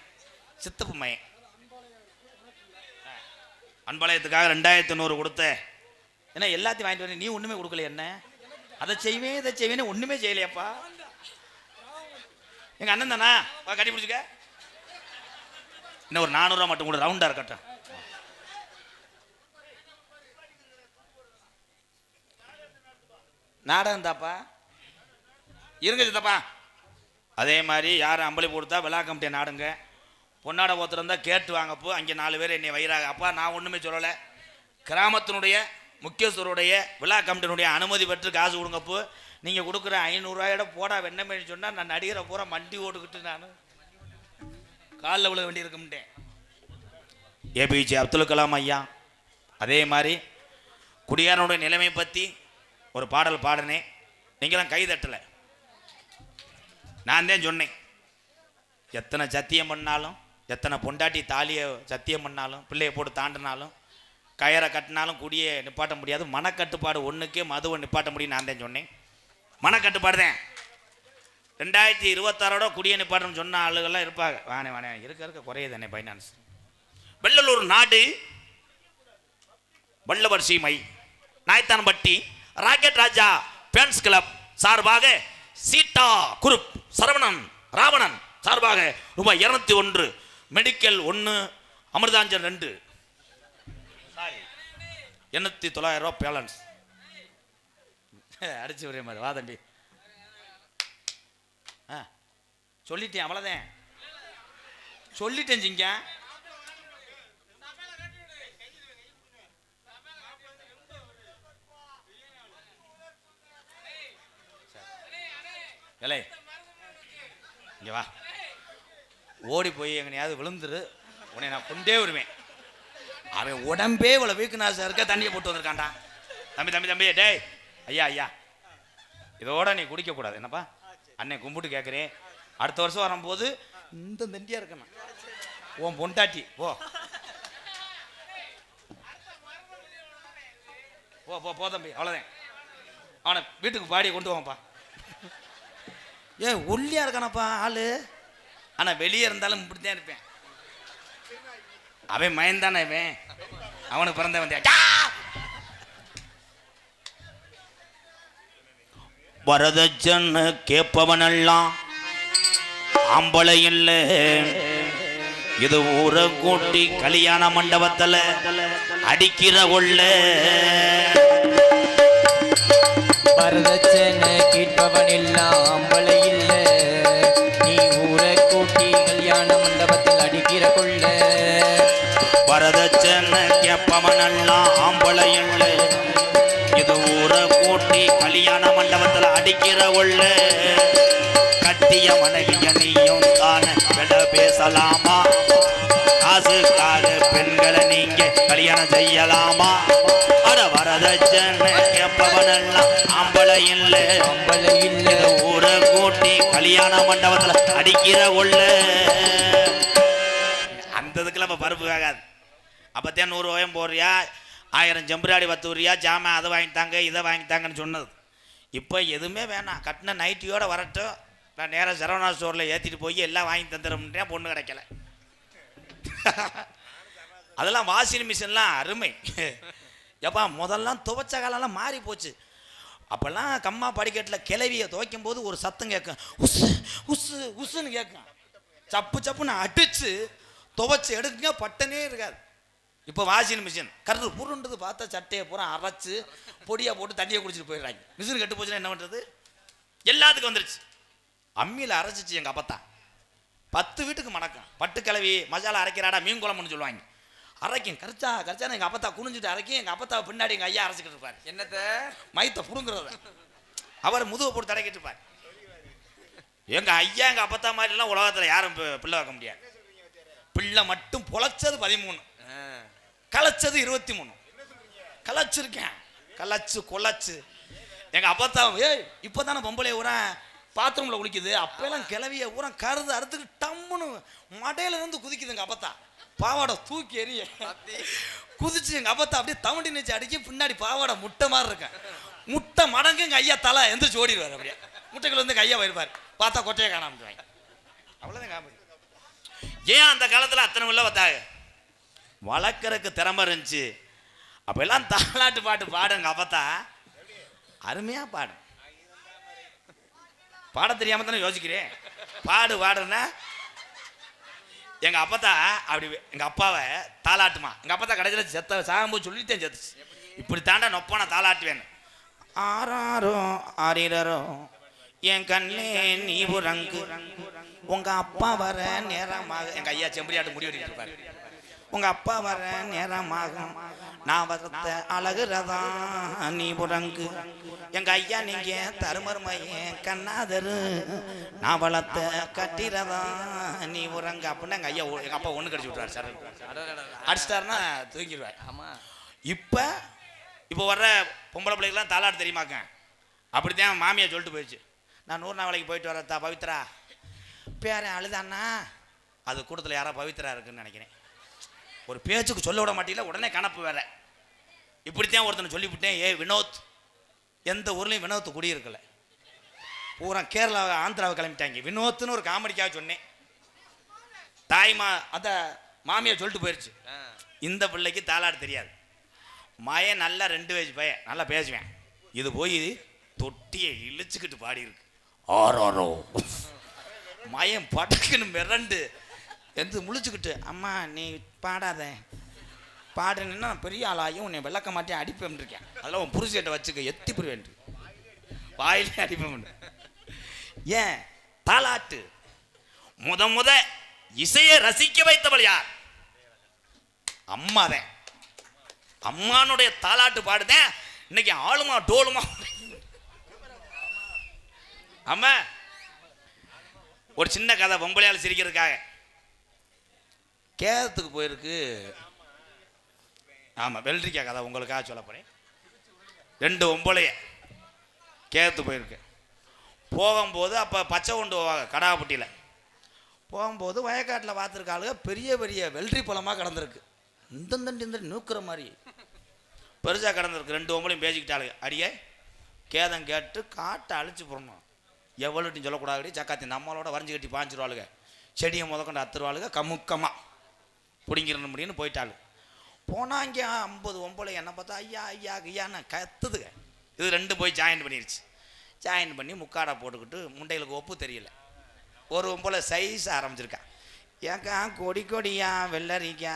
சித்தப்பு மையன் அன்பாலயத்துக்காக 2100 கொடுத்த. ஏன்னா எல்லாத்தையும் வாங்கிட்டு வரேன், நீ ஒன்றுமே கொடுக்கல. என்ன அதை செய்வேன் இதை செய்வேன்னு ஒன்றுமே செய்யலையாப்பா. எங்கள் அண்ணன் தானா, கட்டி பிடிச்சிக்க. இன்னும் ஒரு 400 ரூபா மட்டும் கூட ரவுண்டாக இருக்கட்டும். நாடகம் தாப்பா இருங்க சித்தப்பா. அதே மாதிரி யாரும் அம்பளி கொடுத்தா விழா கமிட்டியை நாடுங்க. பொன்னாடை ஒருத்தர் தான் கேட்டு வாங்கப்போ அங்கே 4 பேர் என்னை வயிறாக. அப்பா நான் ஒன்றுமே சொல்லலை. கிராமத்தினுடைய முக்கியஸ்தருடைய விழா கமிட்டினுடைய அனுமதி பெற்று காசு கொடுங்கப்போ. நீங்கள் கொடுக்குற 500 ரூபாயோட போடா வெண்ணமேனு சொன்னால் நான் நடிகரை பூரா மண்டி ஓட்டுக்கிட்டு நான் காலில் விழ வேண்டி இருக்கும்ட்டேன். ஏபிஜே அப்துல் கலாம் ஐயா அதே மாதிரி குடியாரனுடைய நிலைமை பற்றி ஒரு பாடல் பாடினேன். நீங்களாம் கை தட்டலை. நான் தான் சொன்னேன், எத்தனை சத்தியம் பண்ணாலும், எத்தனை பொண்டாட்டி தாலியை சத்தியம் பண்ணாலும், பிள்ளையை போட்டு தாண்டினாலும், கயரை கட்டினாலும் குடியை நிப்பாட்ட முடியாது. மனக்கட்டுப்பாடு ஒன்றுக்கே மதுவை நிப்பாட்ட முடியும். நான் தான் சொன்னேன், மனக்கட்டுப்பாடு தான். 2026 குடியை நிப்பாட்டணும்னு சொன்ன ஆளுகள்லாம் இருப்பாங்க. வானே இருக்க குறையுது என்ன பைனான்ஸ். வெள்ளலூர் நாடு வல்லவர் சீமை நாய்த்தான்பட்டி ராக்கெட் ராஜா ஃபேன்ஸ் கிளப் சார்பாக சீட்டா குரூப் சரவணன் ராவணன் சார்பாக ரூபாய் 201 மெடிக்கல் 1 அமிர்தாஞ்சன் 2 8900 ரூபா பேலன்ஸ். அடிச்சு வரே மாதிரி வா தம்பி. சொல்லிட்டேன், அவ்வளோதான் சொல்லிட்டேன். சிங்க இலை இங்கே வா. ஓடி போய் எங்கனையாவது விழுந்துரு, உன்னை நான் கொண்டே வருவேன். அவன் உடம்பே இவ்வளோ வீக்னஸாக இருக்க தண்ணியை போட்டு வந்திருக்கான்டா. தம்பி தம்பி தம்பி டேய் ஐயா இதோட நீ குடிக்கக்கூடாது. என்னப்பா அண்ணன் கும்பிட்டு கேட்குறேன். அடுத்த வருஷம் வரும்போது
இந்த தண்டியா இருக்கணும் உன் பொண்டாட்டி போ போ போ போ தம்பி அவ்வளோதான். அவனை வீட்டுக்கு பாடியை கொண்டு வாப்பா. ஏன் ஒல்லியா இருக்கானப்பா ஆளு, ஆனால் வெளியே இருந்தாலும் இப்படித்தான் இருப்பேன். அவன் மயந்தானே இவன், அவனுக்கு பிறந்த வந்தியா.
வரதட்சன்னு கேட்பவனெல்லாம் ஆம்பளை இல்லை, இது ஊரை கூட்டி கல்யாண மண்டபத்துல அடிக்கிற கொள்ள.
வரதட்சணை கேட்பவன் எல்லாம் ஆம்பளை இல்ல, நீ ஊரை கூட்டி கல்யாண மண்டபத்தில் அடிக்கிற கொள்ள.
வரதட்சணை கேட்பவனெல்லாம் ஆம்பளை இல்லை, இது ஊரை கூட்டி கல்யாண மண்டபத்துல அடிக்கிற கொள்ள. கட்டிய மனைவிய நீயும் தான விட பேசலாமா, காசுக்கார பெண்களை நீங்க கல்யாணம் செய்யலாமா. அட வரதட்சணை கேட்பவனெல்லாம் ஆம்பளை இல்லை,
ஆம்பளை இல்ல,
ஊரை கூட்டி கல்யாண மண்டபத்துல அடிக்கிற கொள்ள. அந்த இதுக்கெல்லாம் இப்போ பருப்பு ஆகாது. அப்போத்தான் 100 ரூபாயும் போடுறியா, 1000 ஜம்புராடி வத்துறியா, ஜாமான் அதை வாங்கித்தாங்க இதை வாங்கித்தாங்கன்னு சொன்னது. இப்போ எதுவுமே வேணாம், கட்டின நைட்டியோட வரட்டும், நான் நேராக சரவணா ஸ்டோரில் ஏற்றிட்டு போய் எல்லாம் வாங்கி தந்துடுறேன். பொண்ணு கிடைக்கல. அதெல்லாம் வாஷிங் மிஷின்லாம் அருமை. எப்பா முதல்லாம் துவைச்ச காலம்லாம் மாறி போச்சு. அப்போல்லாம் கம்மா படிக்கட்டில் கிளவியை துவைக்கும் போது ஒரு சத்தம் கேட்கும், உசு உசு உசுன்னு கேட்கும். சப்பு சப்புன்னு அடிச்சு துவைச்சி எடுக்குங்க, பட்டனே இருக்காது. இப்போ வாஷிங் மிஷின் கரு புருன்றது பார்த்தா சட்டையை பூரா அரைச்சி பொடியாக போட்டு தண்ணியை குடிச்சிட்டு போயிடுறாங்க. மிஷின் கட்டு போச்சுன்னா என்ன பண்ணுறது? எல்லாத்துக்கும் வந்துருச்சு. அம்மியில் அரைச்சிச்சு எங்கள் அப்பத்தா 10 வீட்டுக்கு மணக்கம். பட்டு கிளவி மசாலா அரைக்கிறாடா மீன் குழம்புன்னு சொல்லுவாங்க. அரைக்கும் கரிச்சா கரிச்சான்னு எங்கள் அப்பத்தா குனிஞ்சிட்டு அரைக்கும். எங்கள் அப்பத்தா பின்னாடி எங்கள் ஐயா அரைச்சிக்கிட்டு இருப்பார். என்னத்தை மைத்தை புடுங்குறத அவர் முதுவை போட்டு தடக்கிட்டு இருப்பார். எங்கள் ஐயா எங்கள் அப்பத்தா மாதிரிலாம் உலகத்தில் யாரும் பிள்ளை வைக்க முடியாது. பிள்ளை மட்டும் பொழைச்சது 13, களைச்சது 23. களைச்சிருக்கேன், களைச்சு கொலைச்சு. எங்கள் அப்பத்தா இப்போ தானே பொம்பளை ஊரா பாத்ரூமில் குளிக்குது, அப்பெல்லாம் கிளவிய ஊரா கருது அறுத்துக்கு டம்முன்னு மடையில இருந்து குதிக்குது. எங்கள் அப்பத்தா பாவாடை தூக்கி எறிய குதிச்சு எங்கள் அப்பத்தா அப்படியே தவண்டி நிச்சு அடிக்க, பின்னாடி பாவாடை முட்டை மாதிரி இருக்கேன். முட்டை மடங்கு எங்கள் ஐயா தலை எந்திரிச்சு ஓடிடுவார். அப்படியே முட்டைக்குள்ள வந்து எங்கள் ஐயா போயிருப்பார், பார்த்தா கொட்டையை காணாமட்டுவாங்க. அவ்வளோதான் காமெடி. ஏன் அந்த காலத்தில் அத்தனை உள்ள பார்த்தாங்க? வளர்க்கறதுக்கு திறமை இருந்துச்சு. அப்போ எல்லாம் தாலாட்டு பாட்டு பாடுங்க. அப்பத்தா அருமையாக பாடு. பாட தெரியாம தானே யோசிக்கிறேன். பாடுன்னா எங்கள் அப்பத்தா அப்படி எங்கள் அப்பாவை தாலாட்டுமா. எங்கள் அப்பத்தா கடைசியில் செத்த சாகும்போது சொல்லிட்டேன் செத்துச்சு. இப்படி தாண்டா நொப்பான தாலாட்டுவேன். ஆறாரோ ஆறீரோ என் கண்ணே நீ உறங்கு, உங்கள் அப்பா வர நேரமாக. எங்கள் ஐயா செம்பரியாட்டு முடி வெட்டிட்டு இருப்பாரு. உங்கள் அப்பா வர நேரமாகும், நான் வரத்த அழகுறதா நீ உறங்கு. எங்கள் ஐயா நீங்கள் தருமருமையன் கண்ணாதரு, நான் வளர்த்த கட்டிறதா நீ உறங்கு அப்படின்னு எங்கள் ஐயா எங்கள் அப்பா ஒன்று கடிச்சு விட்ருவார். சார் அடிச்சிட்டாருன்னா தூங்கிடுவார். ஆமாம். இப்போ வர்ற பொம்பளை பிள்ளைகள்லாம் தாலாட்டு தெரியுமாக்க? அப்படித்தான் மாமியை சொல்லிட்டு போயிடுச்சு. நான் 100 நாள் வேலைக்கு போயிட்டு வரத்தா பவித்ரா பேரன் அழுதான்னா, அது கூட்டத்தில் யாரோ பவித்ரா இருக்குன்னு நினைக்கிறேன். ஒரு பேச்சுக்கு சொல்ல விட மாட்டீங்களா, உடனே கணப்பு வேற. இப்படித்தான் ஒருத்தனை சொல்லிவிட்டேன். வினோத் எந்த ஊர்லேயும் வினோத் குடியிருக்கல, பூரா கேரளா ஆந்திராவை கிளம்பிட்டாங்க. வினோத்னு ஒரு காமெடிக்காக சொன்னேன். தாய்மா அந்த மாமியை சொல்லிட்டு போயிடுச்சு. இந்த பிள்ளைக்கு தாலாட்டு தெரியாது. மயன் நல்லா 2 வயசு பையன், நல்லா பேசுவேன். இது போய் தொட்டியை இழிச்சுக்கிட்டு பாடி இருக்கு. ஆரோ மயன் படக்குன்னு மிரண்டு எந்த முழிச்சுக்கிட்டு, அம்மா நீ பாடாத, பாடுனா பெரிய ஆளாயும் உன்னை விளக்க மாட்டேன் அடிப்பேன் இருக்கேன். அதெல்லாம் உன் புருஷன்ட்ட வச்சுக்க, எத்தி புரிவேன் வாயிலே அடிப்பேன். ஏன் தாலாட்டு முத இசையை ரசிக்க வைத்தவள் யார்? அம்மாதான். அம்மானுடைய தாலாட்டு பாடுதேன் இன்னைக்கு ஆளுமா டோலுமா. அம்மா ஒரு சின்ன கதை, பொம்பளையால் சிரிக்கிறதுக்காக. கேரத்துக்கு போயிருக்கு. ஆமாம், வெள்ளரிக்காய் கதை உங்களுக்காக சொல்ல போகிறேன். 2 பொம்பளைய கேரத்து போயிருக்கு. போகும்போது அப்போ பச்சை கொண்டு போவாங்க கடாப்பட்டியில்.
போகும்போது வயக்காட்டில் பார்த்துருக்காளுங்க பெரிய பெரிய வெள்ளரி பழமாக கிடந்திருக்கு. இந்த நூக்குற மாதிரி பெருசாக கிடந்திருக்கு. 2 ஒம்பளையும் பேசிக்கிட்டாளுங்க. அடியே கேதம் கேட்டு காட்டை அழிச்சு போடணும், எவ்வளோட்டின்னு சொல்லக்கூடாது. சக்காத்தி நம்மளோட வரைஞ்சி கட்டி பாஞ்சிருவாளுங்க, செடியை முதக்கொண்டு அத்துருவாளுங்க, கமுக்கமாக பிடிங்கிற முடியும்னு போயிட்டாள். போனால் இங்கே 50 ஒம்பளை என்ன பார்த்தா ஐயா ஐயா ஐயான்னு கத்துதுங்க. இது 2 போய் ஜாயின் பண்ணிருச்சு. ஜாயின் பண்ணி முக்காடை போட்டுக்கிட்டு முண்டைகளுக்கு ஒப்பு தெரியல. ஒரு ஒம்பளை சைஸ் ஆரம்பிச்சிருக்கா. ஏக்கா கொடி கொடியா வெள்ளரிக்கா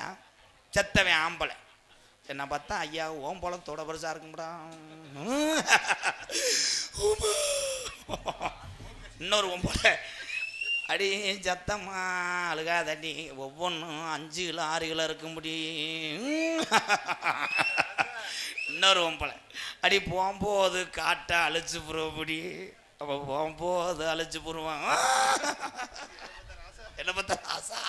செத்தவன் ஆம்பளை என்ன பார்த்தா ஐயா ஓம்பளம் தோட பெருசாக இருக்கும்டா. இன்னொரு ஒம்பளை அடி சத்தம்மா அழுகாதடி, ஒவ்வொன்றும் 5 கிலோ 6 கிலோ இருக்கும்படி. இன்னொரு ஒம்பளை அடி போகும்போது காட்டை அழிச்சு போடுறபடி, அப்போ போகும்போது அழிச்சு போடுவான். என்ன பார்த்தா ஆசா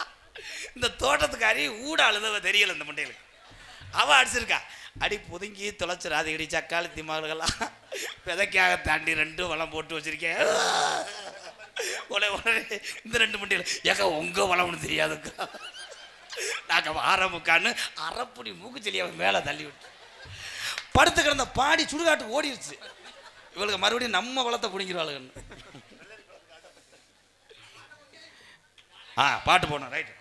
இந்த தோட்டத்துக்காரி ஊட அழுதவ தெரியல. இந்த மண்டைகளுக்கு அவள் அடிச்சிருக்கா. அடி புதுங்கி தொலைச்சிடாது இடி சக்காளி திமாகலாம் விதைக்காக தாண்டி 2 வளம் போட்டு வச்சிருக்கேன். உடனே இந்த 2 மண்டியில் ஏக்கா உங்கள் வளம்னு தெரியாதுக்கா, நாங்கள் ஆரம்பிக்கான்னு அரைப்புடி மூக்குச்செல்லி அவன் மேலே தள்ளி விட்டு படுத்து கிடந்த பாடி சுடுகாட்டுக்கு ஓடிடுச்சு. இவளுக்கு மறுபடியும் நம்ம வளத்தை பிடிங்கிறவாளுன்னு. பாட்டு போனோம். ரைட்.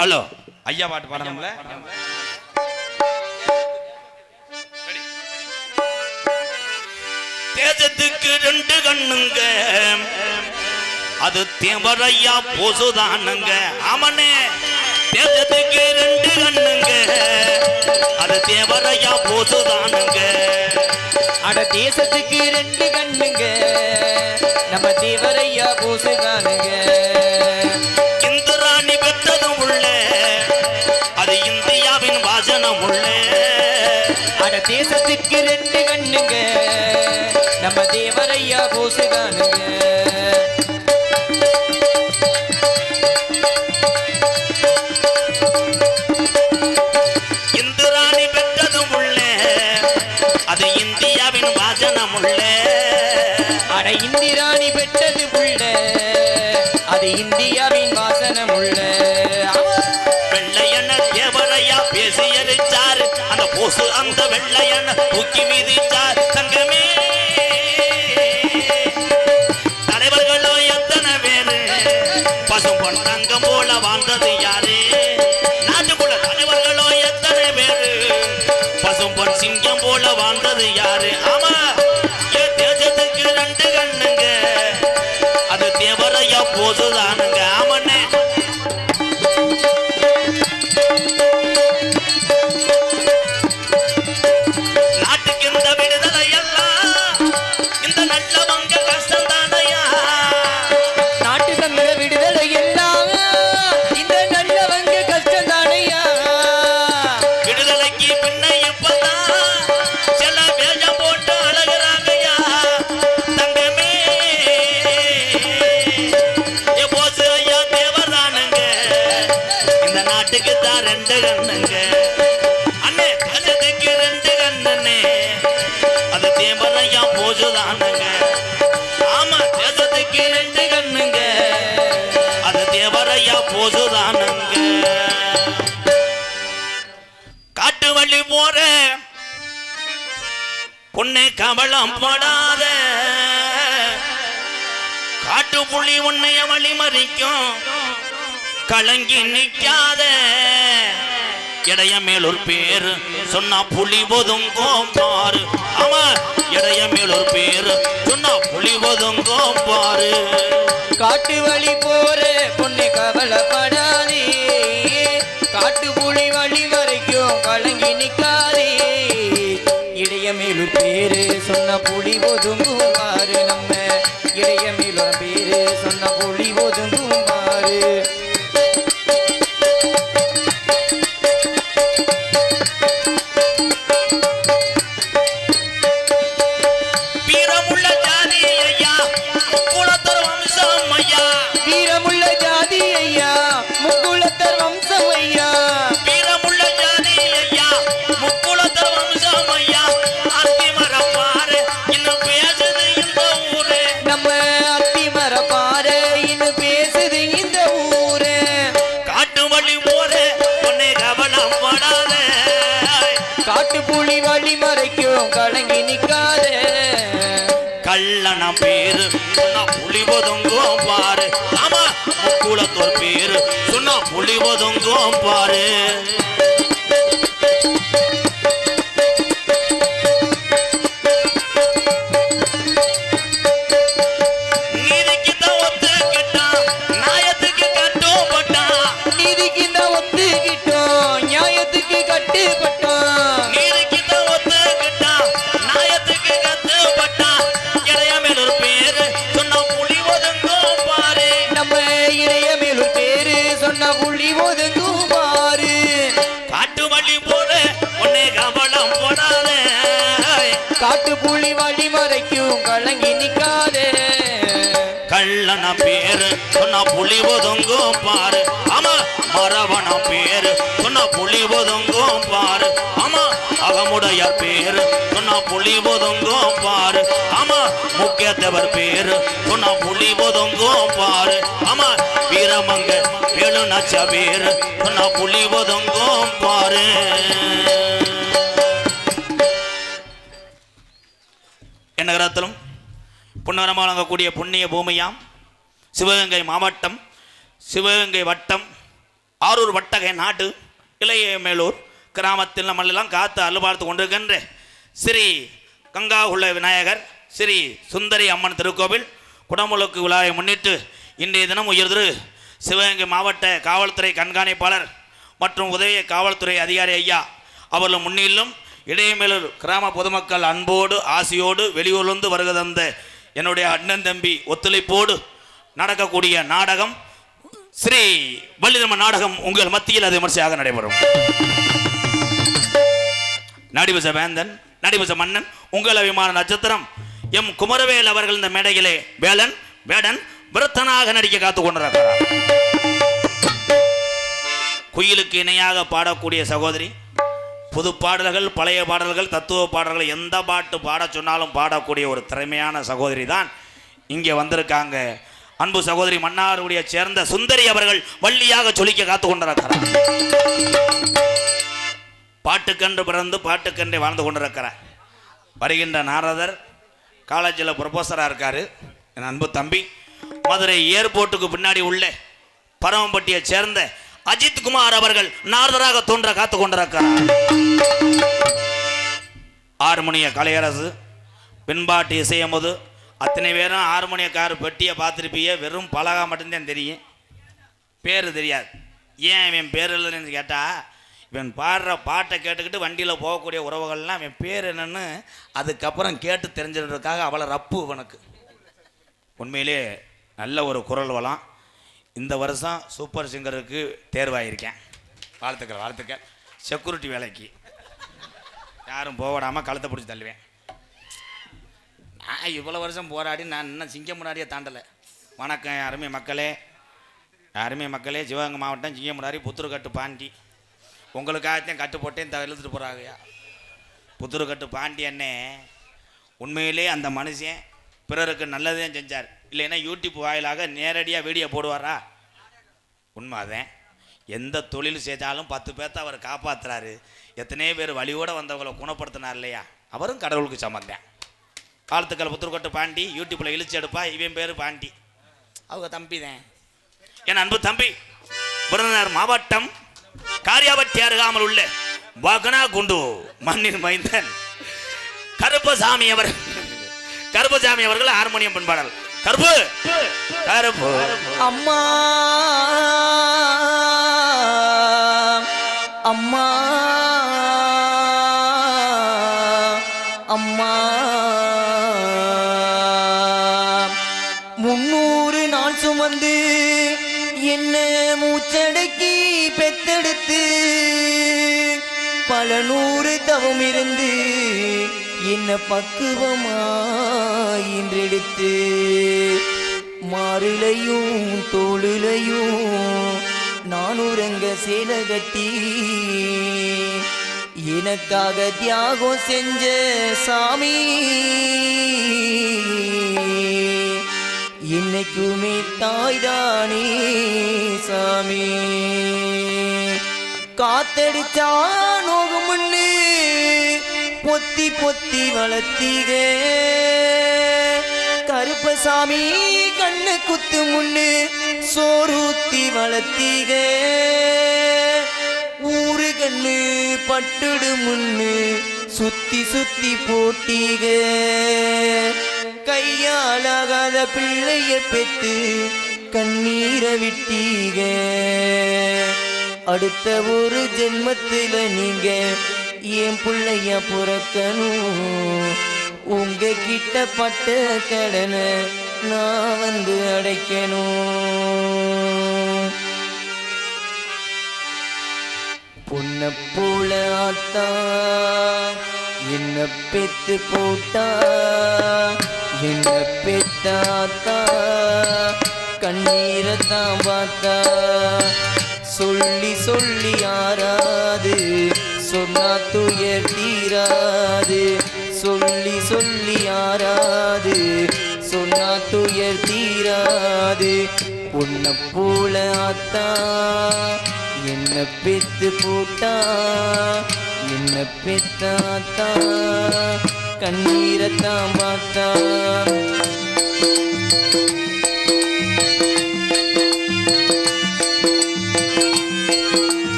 ஹலோ ஐயா பாட்டு பாடணும்ல.
தேஜத்துக்கு 2 கண்ணுங்க, அது தேவரையா போசுதானுங்க. ஆமனே தேஜத்துக்கு 2 கண்ணுங்க, அது தேவரையா போசுதானுங்க.
அட தேசத்துக்கு 2 கண்ணுங்க, நம்ம தேவரையா போசுதானுங்க.
இந்திராணி பெற்றதும் உள்ள, அது இந்தியாவின் வாசனம் உள்ள.
அட தேசத்துக்கு 2 கண்ணுங்க, நம்ம தேவரையா போசுதானுங்க.
இந்திராணி பெற்றதும் உள்ள, அது இந்தியாவின் வாசனம் உள்ள.
அட இந்திராணி பெற்றது உள்ள, அது இந்தியாவின் வாசனம் உள்ள.
வெள்ளையன தேவரையா பேசி எரிச்சாரு, அந்த போசு அந்த வெள்ளையன தூக்கி மீதிச்சார். தங்கமே தலைவர்களோ எத்தனை பேரு, பசும் பொன் தங்கம் போல வாழ்ந்தது யாரு? நாட்டுக்குள்ள தலைவர்களோ எத்தனை பேரு, பசும் பொன் சிங்கம் போல வாழ்ந்தது யாரு? ஆமா தேசத்துக்கு 2 கண்ணுங்க, அது தேவரையா போதுதானுங்க. ஆமண்ணே நாட்டுக்கு இந்த விடுதலை எல்லாம் இந்த நல்லவங்க கஷ்டம் தானையா.
நாட்டு தங்க விடுதலை எல்லாம் இந்த நல்லவங்க கஷ்டம் தானையா.
விடுதலைக்கு பின்ன இப்பதான் சில வேஷம் போட்டு அழகுறாங்கய்யா. தங்கமே போசு ஐயா தேவதானுங்க, இந்த நாட்டுக்கு தான் 2 கண்ணுங்க. அண்ணே தேசத்துக்கு 2 கண்ணுன்னே, அது தேவரையா போசுதானுங்க. ஆமா தேசத்துக்கு 2 கண்ணுங்க, அது தேவரையா போசுதானுங்க. காட்டு வழி போற பொண்ணு கவலம் படாத, காட்டு புலி உன்னைய வழி மறிக்கும், கலங்கி நிக்காத. இடைய மேலூர் பேரு சொன்னா புலி ஒதுங்கும் பாரு. ஆமா இடைய மேலூர் பேரு சொன்னா புலி ஒதுங்கும் பாரு.
காட்டு வழி போற பொண்ணு கவலைப்படாதே, காட்டு புலி வழி வரைக்கும் கலங்கி நிக்காதே. இடையமேலூர் பேரு சொன்ன புலி ஒதுங்கும் பாரு, நம்ம இடையமேலூர் பேரு சொன்ன புலி ஒதுங்கும் பாரு.
வீரமுள்ள ஜாதி ஐயா, குலத்தர் வம்சம் ஐயா.
வீரமுள்ள ஜாதி ஐயா, முக்குலத்தர் வம்சம் ஐயா.
வீரமுள்ள ஜாதி ஐயா, முக்குலத்தர் வம்சம் ஐயா. அத்தி மரப்பாரு இன்னும் பேசுது
புலி வழி மறைக்கும் கலங்கி நிக்காதே
கள்ளன பேரு சொன்னா புலி ஒதுங்கும் பாரு ஆமா முக்குளத்தோர் பேரு சொன்னா புலி ஒதுங்கும் பாரு
காட்டு புலி வழி மறைக்கும் கலங்கி நிக்காதே
கள்ளன பேரு சொன்னா புலி ஒதுங்கும் பாரு ஆமா மரவன பேரு சொன்னா புலி ஒதுங்கும் பாரு ஆமா அகமுடைய பேரு சொன்னா புலி ஒதுங்கும் பாரு ஆமா முக்கியத்தவர் பேரு சொன்னா புலி ஒதுங்கும் பாரு ஆமா வீரமங்க வேலு நச்ச பேரு சொன்னா புலி ஒதுங்கும் பாரு நகரத்திலும் புன்னகரமாக வழங்கக்கூடிய புண்ணிய பூமியாம் சிவகங்கை மாவட்டம் சிவகங்கை வட்டம் ஆரூர் வட்டகை நாடு இளைய மேலூர் கிராமத்தில் நம்மளெல்லாம் காத்து அருள்பார்த்து கொண்டிருக்கின்ற ஸ்ரீ கங்காகுள்ள விநாயகர் ஸ்ரீ சுந்தரி அம்மன் திருக்கோவில் குடமுழுக்கு விழாவை முன்னிட்டு இன்றைய தினம் உயர்திரு சிவகங்கை மாவட்ட காவல்துறை கண்காணிப்பாளர் மற்றும் உதவி காவல்துறை அதிகாரி ஐயா அவர்கள் முன்னிலும் இடையமேலூர் கிராம பொதுமக்கள் அன்போடு ஆசையோடு வெளியூர்ந்து வருக தந்த என்னுடைய அண்ணன் தம்பி ஒத்துழைப்போடு நடக்கக்கூடிய நாடகம் ஸ்ரீ வள்ளிதர்ம நாடகம் உங்கள் மத்தியில் அது விமர்சையாக நடைபெறும். நடிபச வேந்தன் நடிபச மன்னன் உங்கள் அபிமான நட்சத்திரம் எம் குமரவேல் அவர்கள் இந்த மேடையிலே வேலன் வேடன் விருத்தனாக நடிக்க காத்து கொண்டிருக்கிறார். குயிலுக்கு இணையாக பாடக்கூடிய சகோதரி, புது பாடல்கள் பழைய பாடல்கள் தத்துவ பாடல்கள் எந்த பாட்டு பாட சொன்னாலும் பாடக்கூடிய ஒரு திறமையான சகோதரி தான் இங்கே வந்திருக்காங்க. அன்பு சகோதரி மன்னாருடைய சேர்ந்த சுந்தரி அவர்கள் வள்ளியாக சொல்லிக்க காத்து கொண்டிருக்கிறார். பாட்டுக்கன்று பிறந்து பாட்டுக்கன்றே வாழ்ந்து கொண்டிருக்கிறார். வருகின்ற நாரதர் காலேஜில் ப்ரொஃபஸராக இருக்காரு. என் அன்பு தம்பி மதுரை ஏர்போர்ட்டுக்கு பின்னாடி உள்ள பரமப்பட்டியை சேர்ந்த அஜித் குமார் அவர்கள் நாரதராக தோன்ற காத்து கொண்டிருக்கிறார். ஹார்மோனிய கலையரசு பின்பாட்டு இசையும் போது அத்தனை பேரும் ஹார்மோனியக்கார் பெட்டியை பார்த்துருப்பீங்க. வெறும் பலகா மட்டும்தான் தெரியும், பேர் தெரியாது. ஏன் இவன் பேர் இல்லைன்னு கேட்டால், இவன் பாடுற பாட்டை கேட்டுக்கிட்டு வண்டியில் போகக்கூடிய உறவுகள்லாம் இவன் பேர் என்னன்னு அதுக்கப்புறம் கேட்டு தெரிஞ்சிடுறதுக்காக அவ்வளோ ரப்பு இவனுக்கு. உண்மையிலே நல்ல ஒரு குரல் வளம். இந்த வருஷம் சூப்பர் சிங்கருக்கு தேர்வாயிருக்கேன். வாழ்த்துக்கள் வாழ்த்துக்கள். செக்யூரிட்டி வேலைக்கு யாரும் போடாமல் கழுத்தை பிடிச்சி தள்ளுவேன். நான் இவ்வளோ வருஷம் போராடி நான் இன்னும் சிங்கம் முன்னாடியே தாண்டலை. வணக்கம் அருமை மக்களே, அருமை மக்களே. சிவகங்கை மாவட்டம் சிங்கமுனாரி புத்தூர்கட்டு பாண்டி உங்களுக்காகத்தான் கட்டு போட்டேன் எழுத்துட்டு போகிறாங்கய்யா. புத்தூர்கட்டு பாண்டி அண்ணே உண்மையிலே அந்த மனுஷன் பிறருக்கு நல்லதையும் செஞ்சார். இல்லைன்னா யூடியூப் வாயிலாக நேரடியாக வீடியோ போடுவாரா? உண்மைதான். எந்த தொழில் செய்தாலும் 10 பேர்த்த அவர் காப்பாற்றுறாரு. எத்தனையோ பேர் வழியோடு வந்தவங்களை குணப்படுத்தினார் இல்லையா? அவரும் கடவுளுக்கு சம்மந்தேன். வாழ்த்துக்கள் புத்தூர்கட்டு பாண்டி. யூடியூப்பில் இழுச்சி எடுப்பா. இவன் பேர் பாண்டி, அவங்க தம்பி தான். என் அன்பு தம்பி விருதுநகர் மாவட்டம் காரியாபட்டி அருகாமல் உள்ள வகனா குண்டு மண்ணின் மைந்தன் கருப்பசாமி அவர்கள் ஹார்மோனியம் பண்பாடல். கருப்பு கருப்பு
அம்மா அம்மா அம்மா 300 நாள் சுமந்து என்ன மூச்சடக்கி பெத்தெடுத்து பல 100 தவம் இருந்து என்ன பக்குவமாயின்றெடுத்து மாறிலையும் தோளிலையும் நான் உறங்க சேலை கட்டி எனக்காக தியாகம் செஞ்ச சாமி என்னைக்குமே தாய்தானே சாமி. காத்தடிச்சா நோகு முன்னு பொத்தி பொத்தி வளர்த்தீக கருப்பசாமி கண்ணு குத்து முன்னு சோறுத்தி வளர்த்தீக ஊரு கண்ணு பட்டுடு முன்னு சுத்தி சுத்தி போட்டீக கையாலாகாத பிள்ளைய பெத்து கண்ணீரை விட்டீக அடுத்த ஒரு ஜென்மத்துல நீங்க என் பிள்ளைய பிறக்கணும் உங்க கிட்ட பட்ட கடனை நான் வந்து அடைக்கணும் பொன்ன போல ஆத்தா என்ன பெத்து போட்டா என்ன பெத்தாத்தா கண்ணீரை தான் பார்த்தா சொல்லி சொல்லி ஆறாது சொன்னா துயர் தீராது சொல்லி சொல்லி ஆறாது சொன்னா துயர் தீராது பொன்ன போல ஆத்தா என்ன பெத்து போட்டா என்ன பெத்தாத்தா கண்ணீரை தான் பார்த்தா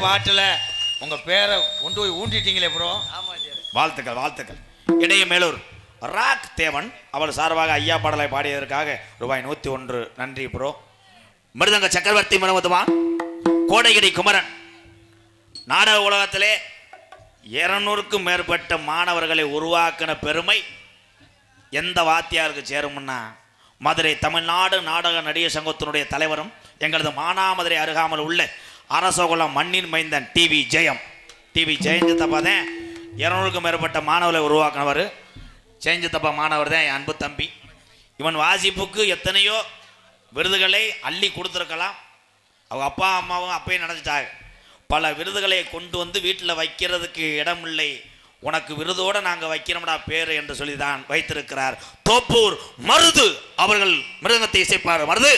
பாட்டில் உங்க பேரை கொண்டு போய் ஊண்டிட்டீங்களே ப்ரோ. வாழ்த்துக்கள் வாழ்த்துக்கள். இடைய மேலூர் ராக் தேவன் அவர் சார்பாக ஐயா பாடலை பாடியதற்காக ரூபாய் 101 நன்றி ப்ரோ. மிருதங்க சக்கரவர்த்தி மருமதுவான் கோடைகிரி குமரன் நாடக உலகத்திலே 200க்கும் மேற்பட்ட மாணவர்களை உருவாக்கின பெருமை எந்த வாத்தியாருக்கு சேரும்னா மதுரை தமிழ்நாடு நாடக நடிகர் சங்கத்தினுடைய தலைவரும் எங்களது மானாமதுரை அருகாமல் உள்ள அரசகுலம் மண்ணின் மைந்தன் டிவி ஜெயந்தப்பா தான் 200க்கும் மேற்பட்ட மாணவர்களை உருவாக்கினவர். ஜெயந்தப்பா மாணவர் தான் என் அன்பு தம்பி. இவன் வாசிப்புக்கு எத்தனையோ விருதுகளை அள்ளி கொடுத்துருக்கலாம். அவங்க அப்பா அம்மாவும் அப்பயே நினச்சிட்டாங்க. பல விருதுகளை கொண்டு வந்து வீட்டில் வைக்கிறதுக்கு இடமில்லை, உனக்கு விருதோடு நாங்கள் வைக்கிறோம்டா பேர் என்று சொல்லி தான் வைத்திருக்கிறார். தோப்பூர் மருது அவர்கள் மிருதங்கத்தை இசைப்பார். மருது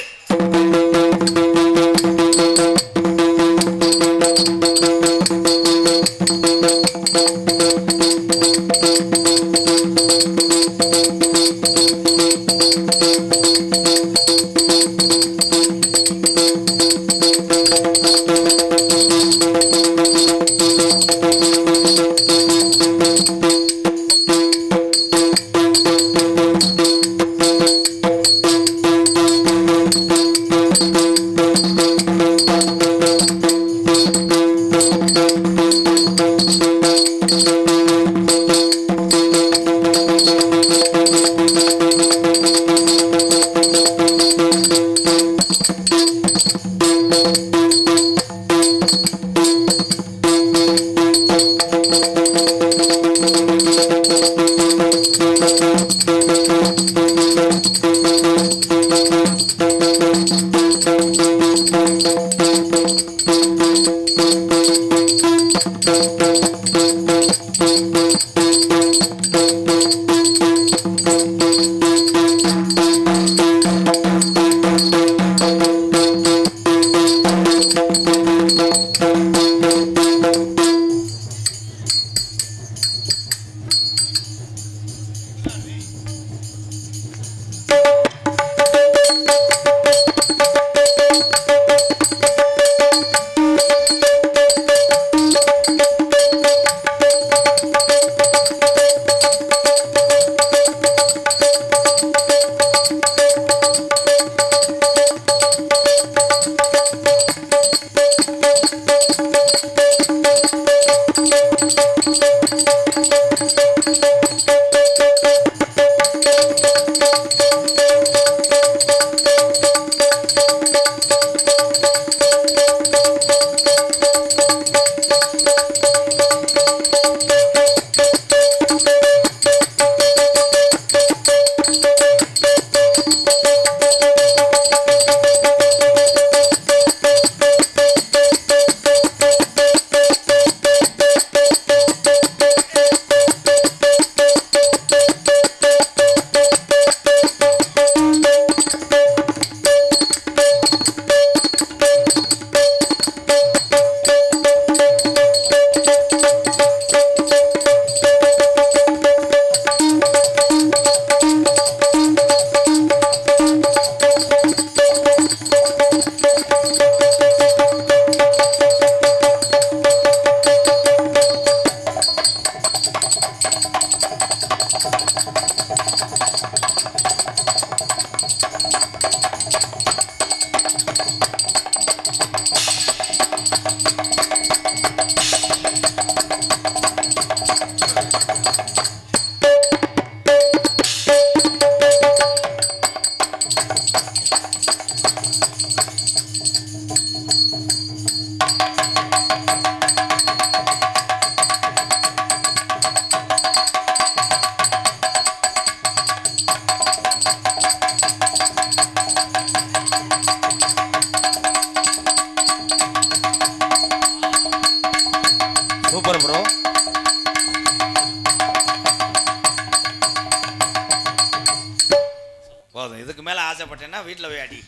ஆசைப்பட்டேன்னா வீட்டில் போய் அடி.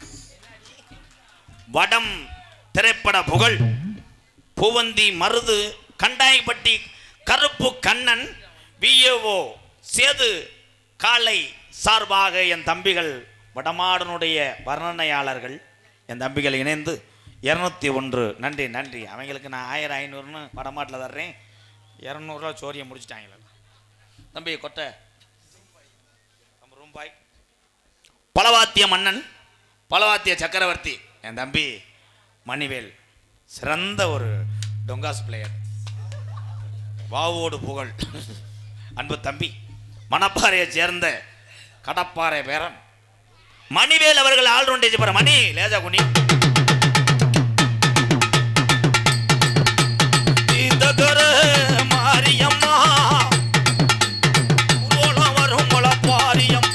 வடம் திரைப்பட புகழ் பூவந்தி மருது கண்டாயப்பட்டி கருப்பு கண்ணன் விஏஓ சேது காலை சார்பாக என் தம்பிகள் வடமாடனுடைய வர்ணனையாளர்கள் என் தம்பிகள் இணைந்து 201 நன்றி நன்றி. அவங்களுக்கு நான் 1500ன்னு வடமாட்டில் தர்றேன். 200 சோரியை முடிச்சிட்டாங்களா தம்பி கொட்டை ரூபாய். பலவாத்திய மன்னன் பலவாத்திய சக்கரவர்த்தி என் தம்பி மணிவேல் சிறந்த ஒரு டொங்காஸ் பிளேயர், வாவோடு புகழ். அன்பு தம்பி மணப்பாறையை சேர்ந்த கடப்பாறை பேரன் மணிவேல் அவர்கள் ஆல்ரவுண்டேஜ் பெற மணி லேஜா குனி மாரியம்மா வரும் பாரியம்.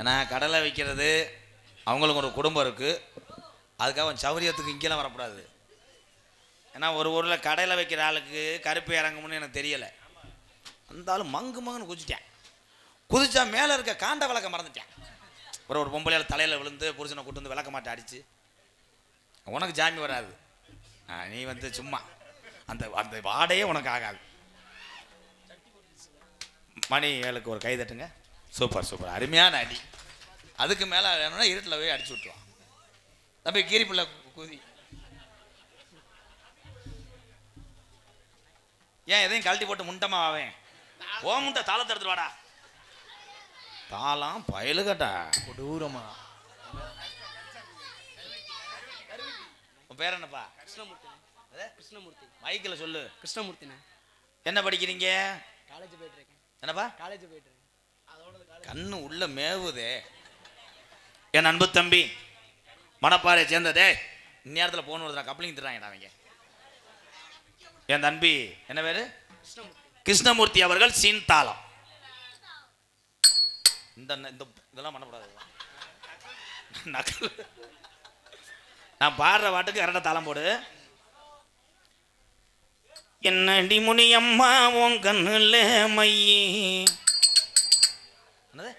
ஏன்னா கடலை வைக்கிறது அவங்களுக்கு ஒரு குடும்பம் இருக்குது, அதுக்காக சௌரியத்துக்கு இங்கெல்லாம் வரக்கூடாது. ஏன்னா ஒரு ஊரில் கடையில் வைக்கிற ஆளுக்கு கருப்பு இறங்கும்னு எனக்கு தெரியலை. அந்த ஆள் மங்கு மங்குன்னு குதிச்சிட்டேன். குதிச்சா மேலே இருக்க காண்ட விளக்க மறந்துட்டேன். ஒரு பொம்பளையால் தலையில் விழுந்து புருஷனை கூட்டு வந்து விளக்க மாட்டேன் அடித்து. உனக்கு ஜாமி வராது, நீ வந்து சும்மா அந்த அந்த வாடையே உனக்கு ஆகாது. மணி ஏழுக்கு ஒரு கை தட்டுங்க. சூப்பர் சூப்பர், அருமையான அடி. அதுக்கு மேலே வேணும்னா இருட்டில் போய் அடிச்சு விட்டுருவான். தம்பி கீரிப்புள்ள குதி. ஏன் எதையும் கழட்டி போட்டு முண்டமா ஆவேன்? ஓ முண்டை தாளத்தை எடுத்துட்டு வாடா. தாளம் பயலுகட்டா கொடூரமா. உன் பேர் என்னப்பா? கிருஷ்ணமூர்த்தி. மைக்கில் சொல்லு. கிருஷ்ணமூர்த்திண்ணா. என்ன படிக்கிறீங்க? காலேஜ் போயிட்டு இருக்கேன். என்னப்பா? காலேஜ் போயிட்டு இருக்கேன். கண்ணு உள்ள மேவுதே. என் அன்பு தம்பி மணப்பாறை சேர்ந்ததே இந்நேரத்தில் போன் வருதுடா, கப்ளிங் தர்றாங்கடா அவங்க. என் தம்பி என்ன பேரு? கிருஷ்ணமூர்த்தி அவர்கள் சீன்தாளம். இந்த இதெல்லாம் பண்ணக்கூடாது. நான் பாடுற பாட்டுக்கு கரெக்டாக தாளம் போடு. என்னடி முனியம்மா உன் கண்ணுல மையே. என்னது?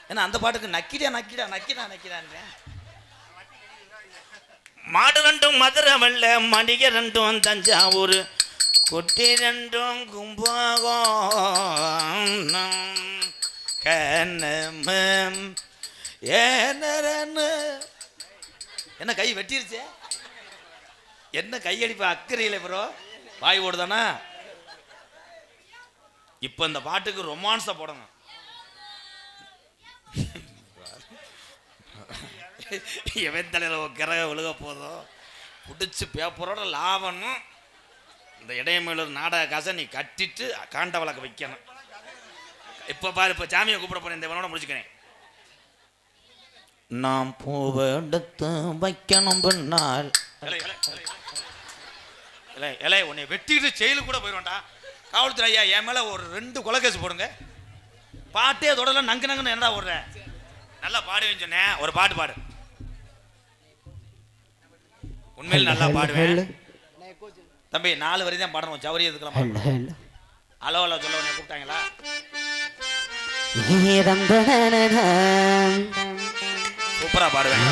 ஏன்னா அந்த பாட்டுக்கு நக்கிடா நக்கிடா நக்கிடா நக்கிடான்றேன். மாடு ரெண்டும் மதுரை வெள்ள மடிக ரெண்டும் தஞ்சாவூர் குட்டி ரெண்டும் கும்பகோணம் கண்ணம். என்ன கை வெட்டிருச்சே? என்ன கையடிப்ப அக்கறையில் ப்ரோ வாய் ஓடுதானா? இப்போ இந்த பாட்டுக்கு ரொமான்ஸை போடணும். எவன் தலையில் கிரக விழுக போதும் பிடிச்சி பேப்பரோட லாபனும். இந்த இடையமேலூர் நாடக காசை நீ கட்டிட்டு காண்ட வழக்க வைக்கணும். இப்போ பாரு, இப்போ சாமியை கூப்பிட போறேன். இந்த இவனோட முடிச்சுக்கிறேன். நாம் பூவை எடுத்து வைக்கணும் பின்னால். இல்லை உன்னை வெட்டிட்டு செயலு கூட போயிடுவேன்டா. காவல்துறை ஐயா என் மேலே ஒரு 2 கொலை கேஸ் போடுங்க. பாட்டே தொடல நங்கு நங்குன்னு என்னடா ஓடுற? நல்லா பாடுவேன்னு சொன்னேன். ஒரு பாட்டு பாடு. உண்மையில் நல்லா பாடுவேன் தம்பி. 4 வரி தான் பாடணும். சௌரிய இதுக்கெல்லாம் ஹலோ ஹலோ சொல்ல உடனே கூப்பிட்டாங்களா? சூப்பரா பாடுவேன்.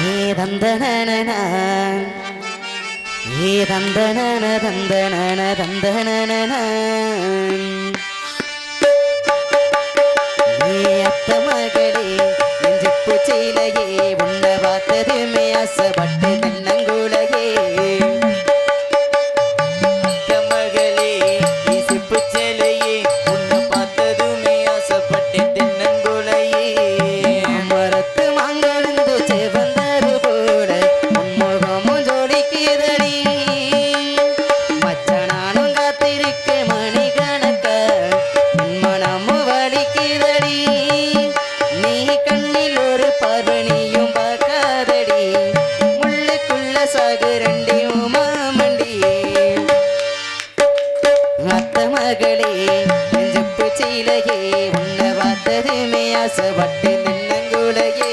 மகளே நெஞ்சு பூச்சையிலேயே உன்னை பார்த்ததுமே ஆசைப்பட்டு தென்னங்குலையே மகளே நெஞ்சப்பு சீலையே உன்னை பார்த்ததுமே ஆசைப்பட்டு தென்னங்குலையே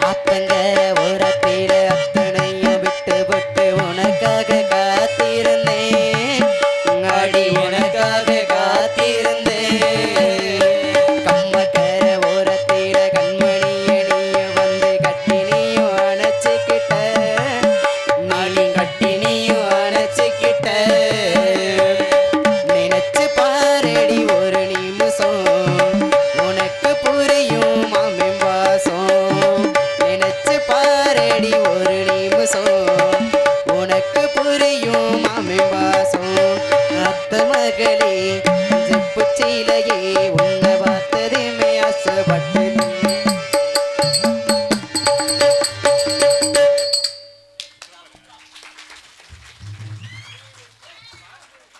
ஆத்தங்கர ஓரத்தில அத்தனையும் விட்டு விட்டு உனக்காக காத்திருந்தேன் அடி உனக்காக காத்திருந்தேன் கம்மக்கர ஓரத்தில கண்மணியடியும் வந்து கட்டினியும் அணைச்சுக்கிட்ட நாளி கட்டினியும் அணைச்சுக்கிட்ட நினைச்சு பாரடி ஒரு நிமிஷம் உனக்கு புரியும் மாமின் வாசம் நினைச்சு பாரடி ஒரு நிமிஷம் உனக்கு புரியும் மாமின் வாசம் அத்த மகளே செப்புச்சீலையே உன்னை பார்த்ததுமே ஆசைப்பட்டு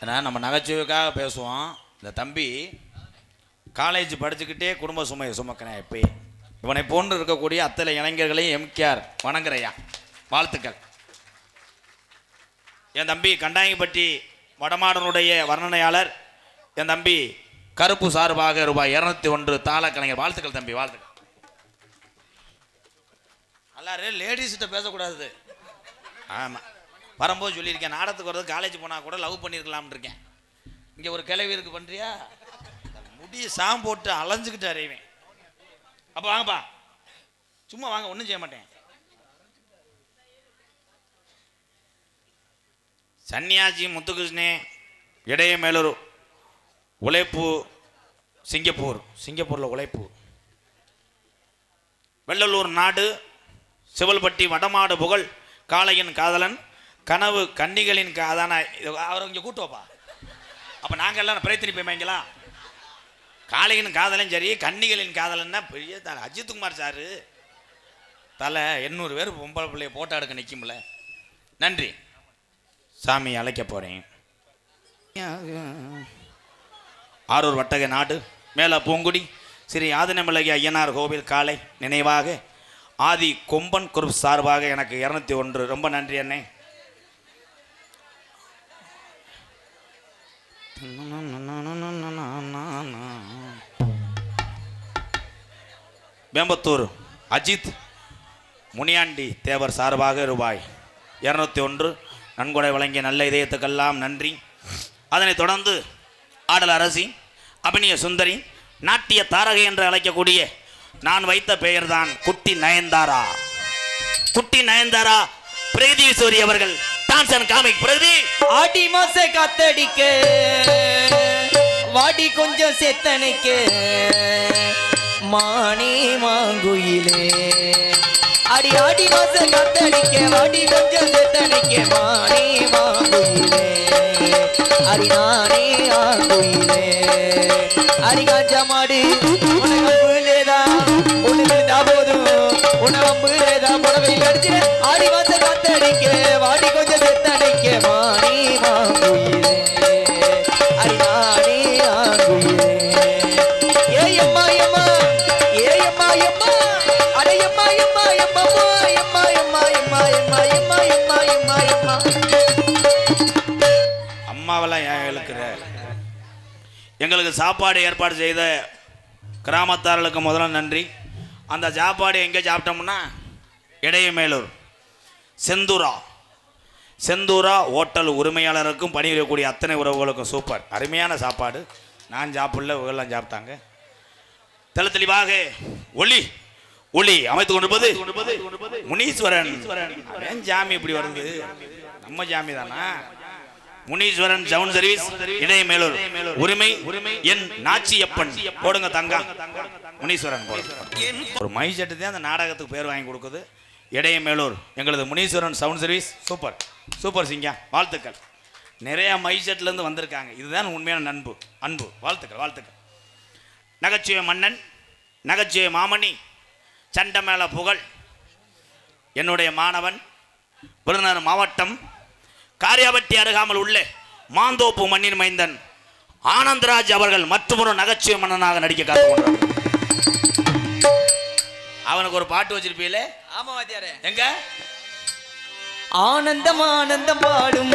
ஏன்னா நம்ம நகைச்சுவைக்காக பேசுவோம். இந்த தம்பி காலேஜ் படிச்சுக்கிட்டே குடும்ப சுமையை சுமக்கிறேன். எப்பயே இவனை போன்று இருக்கக்கூடிய அத்தனை இளைஞர்களையும் எம்கேஆர் வணங்குறையா, வாழ்த்துக்கள். என் தம்பி கண்டாங்கிப்பட்டி வடமாடனுடைய வர்ணனையாளர் என் தம்பி கருப்பு சார்பாக ரூபாய் 201 தாள கலைஞர். வாழ்த்துக்கள் தம்பி, வாழ்த்துக்கள். எல்லாரும் லேடிஸ்கிட்ட பேசக்கூடாது. ஆமாம், வரும்போது சொல்லியிருக்கேன், நாடகத்துக்கு வரது காலேஜ் போனால் கூட லவ் பண்ணியிருக்கலாம்னு இருக்கேன். இங்கே ஒரு கிளவி இருக்கு, பண்ணுறியா? முடி சாம் போட்டு அலைஞ்சுக்கிட்டு அறைவேன். அப்போ வாங்கப்பா, சும்மா வாங்க, ஒன்றும் செய்ய மாட்டேன். சன்னியாசி முத்துகிருஷ்ணே இடைய மேலூர் உழைப்பு சிங்கப்பூரில் உழைப்பு வெள்ளலூர் நாடு சிவல்பட்டி வடமாடு புகழ் காளையின் காதலன் கனவு கன்னிகளின் அதான அவரை இங்கே கூட்டு வைப்பா. அப்போ நாங்கள் எல்லாம் பிரயத்தனி போய்மைங்களா? காளையின் காதலன் சரி, கன்னிகளின் காதலன்னா பெரிய அஜித்குமார் சாரு தலை 800 பேர் பொம்பளை பிள்ளைய போட்டோ எடுக்க நிற்கும்ல. நன்றி. சாமி அழைக்க போகிறேன். ஆரூர் வட்டக நாடு மேலே பூங்குடி ஸ்ரீ ஆதினமிளகி ஐயனார் கோவில் காலை நினைவாக ஆதி கொம்பன் குரூப் சார்பாக எனக்கு 201. ரொம்ப நன்றி அண்ணே. வேம்பத்தூர் அஜித் முனியாண்டி தேவர் சார்பாக ரூபாய் 201 நன்கொடை வழங்கிய நல்ல இதயத்துக்கெல்லாம் நன்றி. அதனைத் தொடர்ந்து ஆடல் அரசி அபிநய சுந்தரி நாட்டிய தாரகை என்று அழைக்கக்கூடிய நான் வைத்த பெயர்தான் குட்டி நயன்தாரா. குட்டி நயன்தாரா பிரகதீஸ்வரி அவர்கள் டான்ஸ் அண்ட் காமிக். பிரகதி
ஆடி மாச காத்தடிக்க வாடி கொஞ்சம் செத்தனைக்க மானே மாங்குயிலே அடி ஆடி மாச காத்தடிக்க வாடி கொஞ்சம் செத்தனைக்க மானே மாங்குயிலே அடி நானே ஆங்குயிலே அடி காஞ்சா மாடு உனக்குலேதா உனக்குதா போதும் உணவம்புலேதா புடவையில் அடிச்சு ஆடி மாச காத்தடிக்க வாடி கொஞ்சம் செத்தனைக்க மானே மாங்குயிலே அடி நானே ஆங்குயிலே ஏயம்மா எம்மா ஏயம்மா எம்மா அடையம்மா எம்மா எம்மா எம்மா எம்மா எம்மா எம்மா எம்மா எம்மா எம்மா எம்மா
அம்மாவெல்லாம் ஏன் இழுக்கிற? எங்களுக்கு சாப்பாடு ஏற்பாடு செய்த கிராமத்தார்களுக்கு முதல்ல நன்றி. அந்த சாப்பாடு எங்கே சாப்பிட்டோம்னா இடையமேலூர் செந்தூரா ஹோட்டல் உரிமையாளருக்கும் பணிபுரியக்கூடிய அத்தனை உறவுகளுக்கும் சூப்பர் அருமையான சாப்பாடு. நான் சாப்பிடல, இவங்கெல்லாம் சாப்பிட்டாங்க. தெளிவாக ஒளி அமைத்து கொண்டிருப்பது முனீஸ்வரன். ஏன் ஜாமி இப்படி வருது? நம்ம ஜாமி தானா? முனீஸ்வரன் சவுண்ட் சர்வீஸ் இடையமேலூர் உரிமை என் நாச்சியப்பன் போடுங்க தங்கம். முனீஸ்வரன் ஒரு மை செட்டு தான் அந்த நாடகத்துக்கு பேர் வாங்கி கொடுக்குது. இடையமேலூர் எங்களது முனீஸ்வரன் சவுண்ட் சர்வீஸ் சூப்பர் சிங்கா, வாழ்த்துக்கள். நிறைய மை செட்லேருந்து வந்திருக்காங்க. இதுதான் உண்மையான அன்பு. வாழ்த்துக்கள். நகைச்சுவை மன்னன், நகைச்சுவை மாமணி, சண்டை மேல புகழ் என்னுடைய மாணவன், விருதுநகர் மாவட்டம் காரியாபட்டி அருகாமல் உள்ள மாந்தோப்பு மண்ணின் மைந்தன் ஆனந்தராஜ் அவர்கள் மற்றொரு நகைச்சுவை மன்னனாக நடிக்க காத்துக்கொண்டார். அவனுக்கு ஒரு பாட்டு வச்சிருப்பீங்களே?
ஆமா வாத்தியாரே.
எங்க?
ஆனந்தம் ஆனந்தம் பாடும்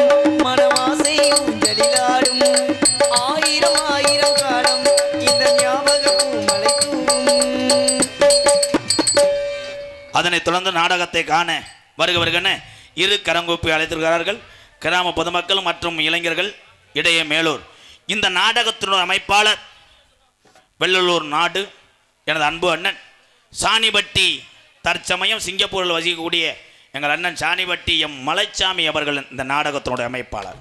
மனவாசை ஊஞ்சலிலாடும் ஆயிரம் ஆயிரம் காலம் இந்த ஞாபக பூமலை தூவும்.
அதனைத் தொடர்ந்து நாடகத்தை காண வருகவர்கென இரு கரங்கூப்பி அழைத்திருக்கிறார்கள் கிராம பொதுமக்கள் மற்றும் இளைஞர்கள். இடையே மேலூர். இந்த நாடகத்தினுடைய அமைப்பாளர் வெள்ளலூர் நாடு எனது அன்பு அண்ணன் சாணிபட்டி, தற்சமயம் சிங்கப்பூரில் வசிக்கக்கூடிய எங்கள் அண்ணன் சாணிபட்டி எம் மலைச்சாமி அவர்கள் இந்த நாடகத்தினுடைய அமைப்பாளர்.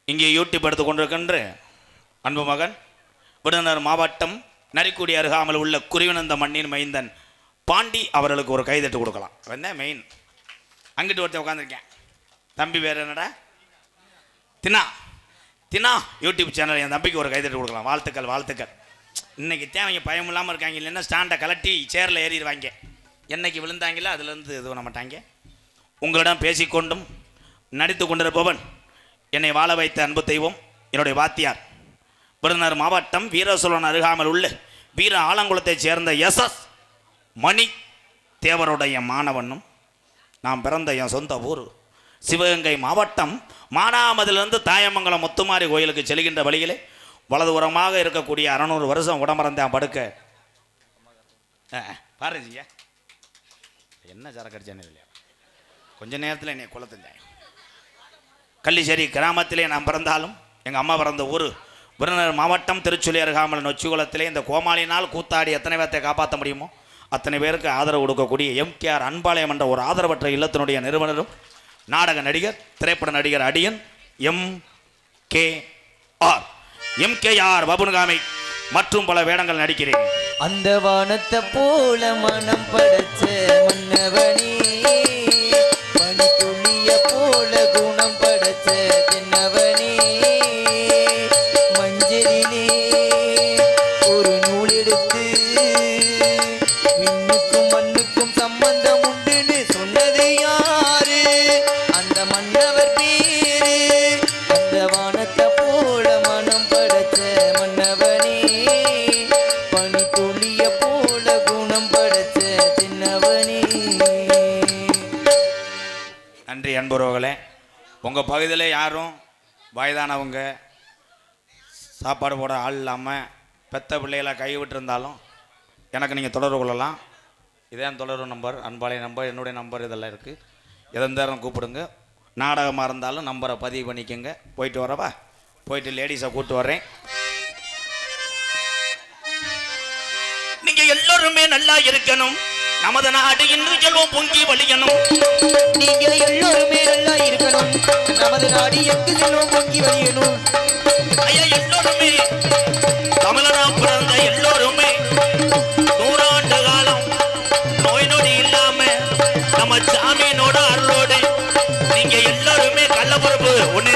இங்கே யூடியூப் எடுத்து கொண்டிருக்கின்ற அன்பு மகன் விருதுநகர் மாவட்டம் நரிக்குடி அருகாமல் உள்ள குருவினந்த மண்ணின் மைந்தன் பாண்டி அவர்களுக்கு ஒரு கைதட்டு கொடுக்கலாம். என்ன மெயின் அங்கிட்டு ஒருத்தர் உட்காந்துருக்கேன். தம்பி வேறு என்னடா? தினா. தினா யூடியூப் சேனல் என் தம்பிக்கு ஒரு கைதட்டு கொடுக்கலாம். வாழ்த்துக்கள் வாழ்த்துக்கள். இன்னைக்கு தேவைங்க பயம் இல்லாமல் இருக்காங்க. இல்லைன்னா ஸ்டாண்டை கலட்டி சேரில் ஏறிடுவாங்க. என்னைக்கு விழுந்தாங்களோ அதுலேருந்து இது பண்ண மாட்டாங்க. உங்களிடம் பேசிக்கொண்டும் நடித்து கொண்டிருப்பவன் என்னை வாழ வைத்த அன்பு தெய்வம் என்னுடைய வாத்தியார் விருதுநகர் மாவட்டம் வீரசோழன் அருகாமல் உள்ள வீர ஆலங்குளத்தைச் சேர்ந்த எஸ்எஸ் மணி தேவருடைய மாணவனும் நாம் பிறந்த என் சொந்த ஊர் சிவகங்கை மாவட்டம் மானாமதிலிருந்து தாயமங்கலம் முத்துமாரி கோயிலுக்கு செல்கின்ற வழியிலே வலதுபுறமாக இருக்கக்கூடிய 600 வருஷம் உடம்பறந்தான் படுக்க பாருங்க என்ன சரக்கடிச்சானே இல்லையா. கொஞ்ச நேரத்தில் என்னை குளத்தேன். கள்ளிச்சேரி கிராமத்திலே நான் பிறந்தாலும் எங்கள் அம்மா பிறந்த ஊர் விருதுநகர் மாவட்டம் திருச்சுழி அருகாமல் நொச்சிகுளத்திலே இந்த கோமாளினால் கூத்தாடி எத்தனை பேர்த்தை காப்பாற்ற முடியுமோ அத்தனை பேருக்கு ஆதரவு கொடுக்கக்கூடிய எம்கேஆர் அன்பாலயம் என்ற ஒரு ஆதரவற்ற இல்லத்தினுடைய நிறுவனரும் நாடக நடிகர் திரைப்பட நடிகர் அடியன் எம்கேஆர் பபுன்காமி மற்றும் பல வேடங்கள் நடிக்கிறேன்.
அந்த வானத்தை போல மனம் படைச்ச மன்னவனே பனித்துளிய போல குணம் படைச்ச தென்னவனே மஞ்சளிலே ஒரு நூல் எடுத்து விண்ணுக்கும் மண்ணுக்கும் சம்பந்தம் உண்டுன்னு சொன்னது யாரு? அந்த மன்னவர் பேரு. அந்த வானத்தை போல மனம் படைச்ச மன்னவனே பனித்துளிய போல குணம் படைச்ச தின்னவனே.
நன்றி அன்புறவர்களே. உங்கள் பகுதியில் யாரும் வயதானவங்க சாப்பாடு போட ஆள் இல்லாமல் பெத்த பிள்ளைகளை கைவிட்டிருந்தாலும் எனக்கு நீங்கள் தொடர்பு கொள்ளலாம். இதே தொடர்பு நம்பர், அன்பாளைய நம்பர், என்னுடைய நம்பர் இதெல்லாம் இருக்குது. எதன் நேரம் கூப்பிடுங்க. நாடகமாக இருந்தாலும் நம்பரை பதிவு பண்ணிக்கோங்க. போயிட்டு வரவா? போயிட்டு லேடிஸை கூப்பிட்டு வர்றேன். நீங்கள் எல்லோருமே நல்லா இருக்கணும். நமது நாடு இன்று செல்வம் பொங்கி வழியணும்.
நீங்க எல்லோருமே நல்லா இருக்கணும். நமது நாடு எங்கு செல்வம் பொங்கி வழியணும்.
ஐயா எல்லோருமே தமிழனா பிறந்த எல்லோருமே 100 ஆண்டு காலம் நோய் நொடி இல்லாம நம்ம சாமியினோட அருளோடு நீங்க எல்லாருமே கள்ளப்பருப்பு ஒண்ணு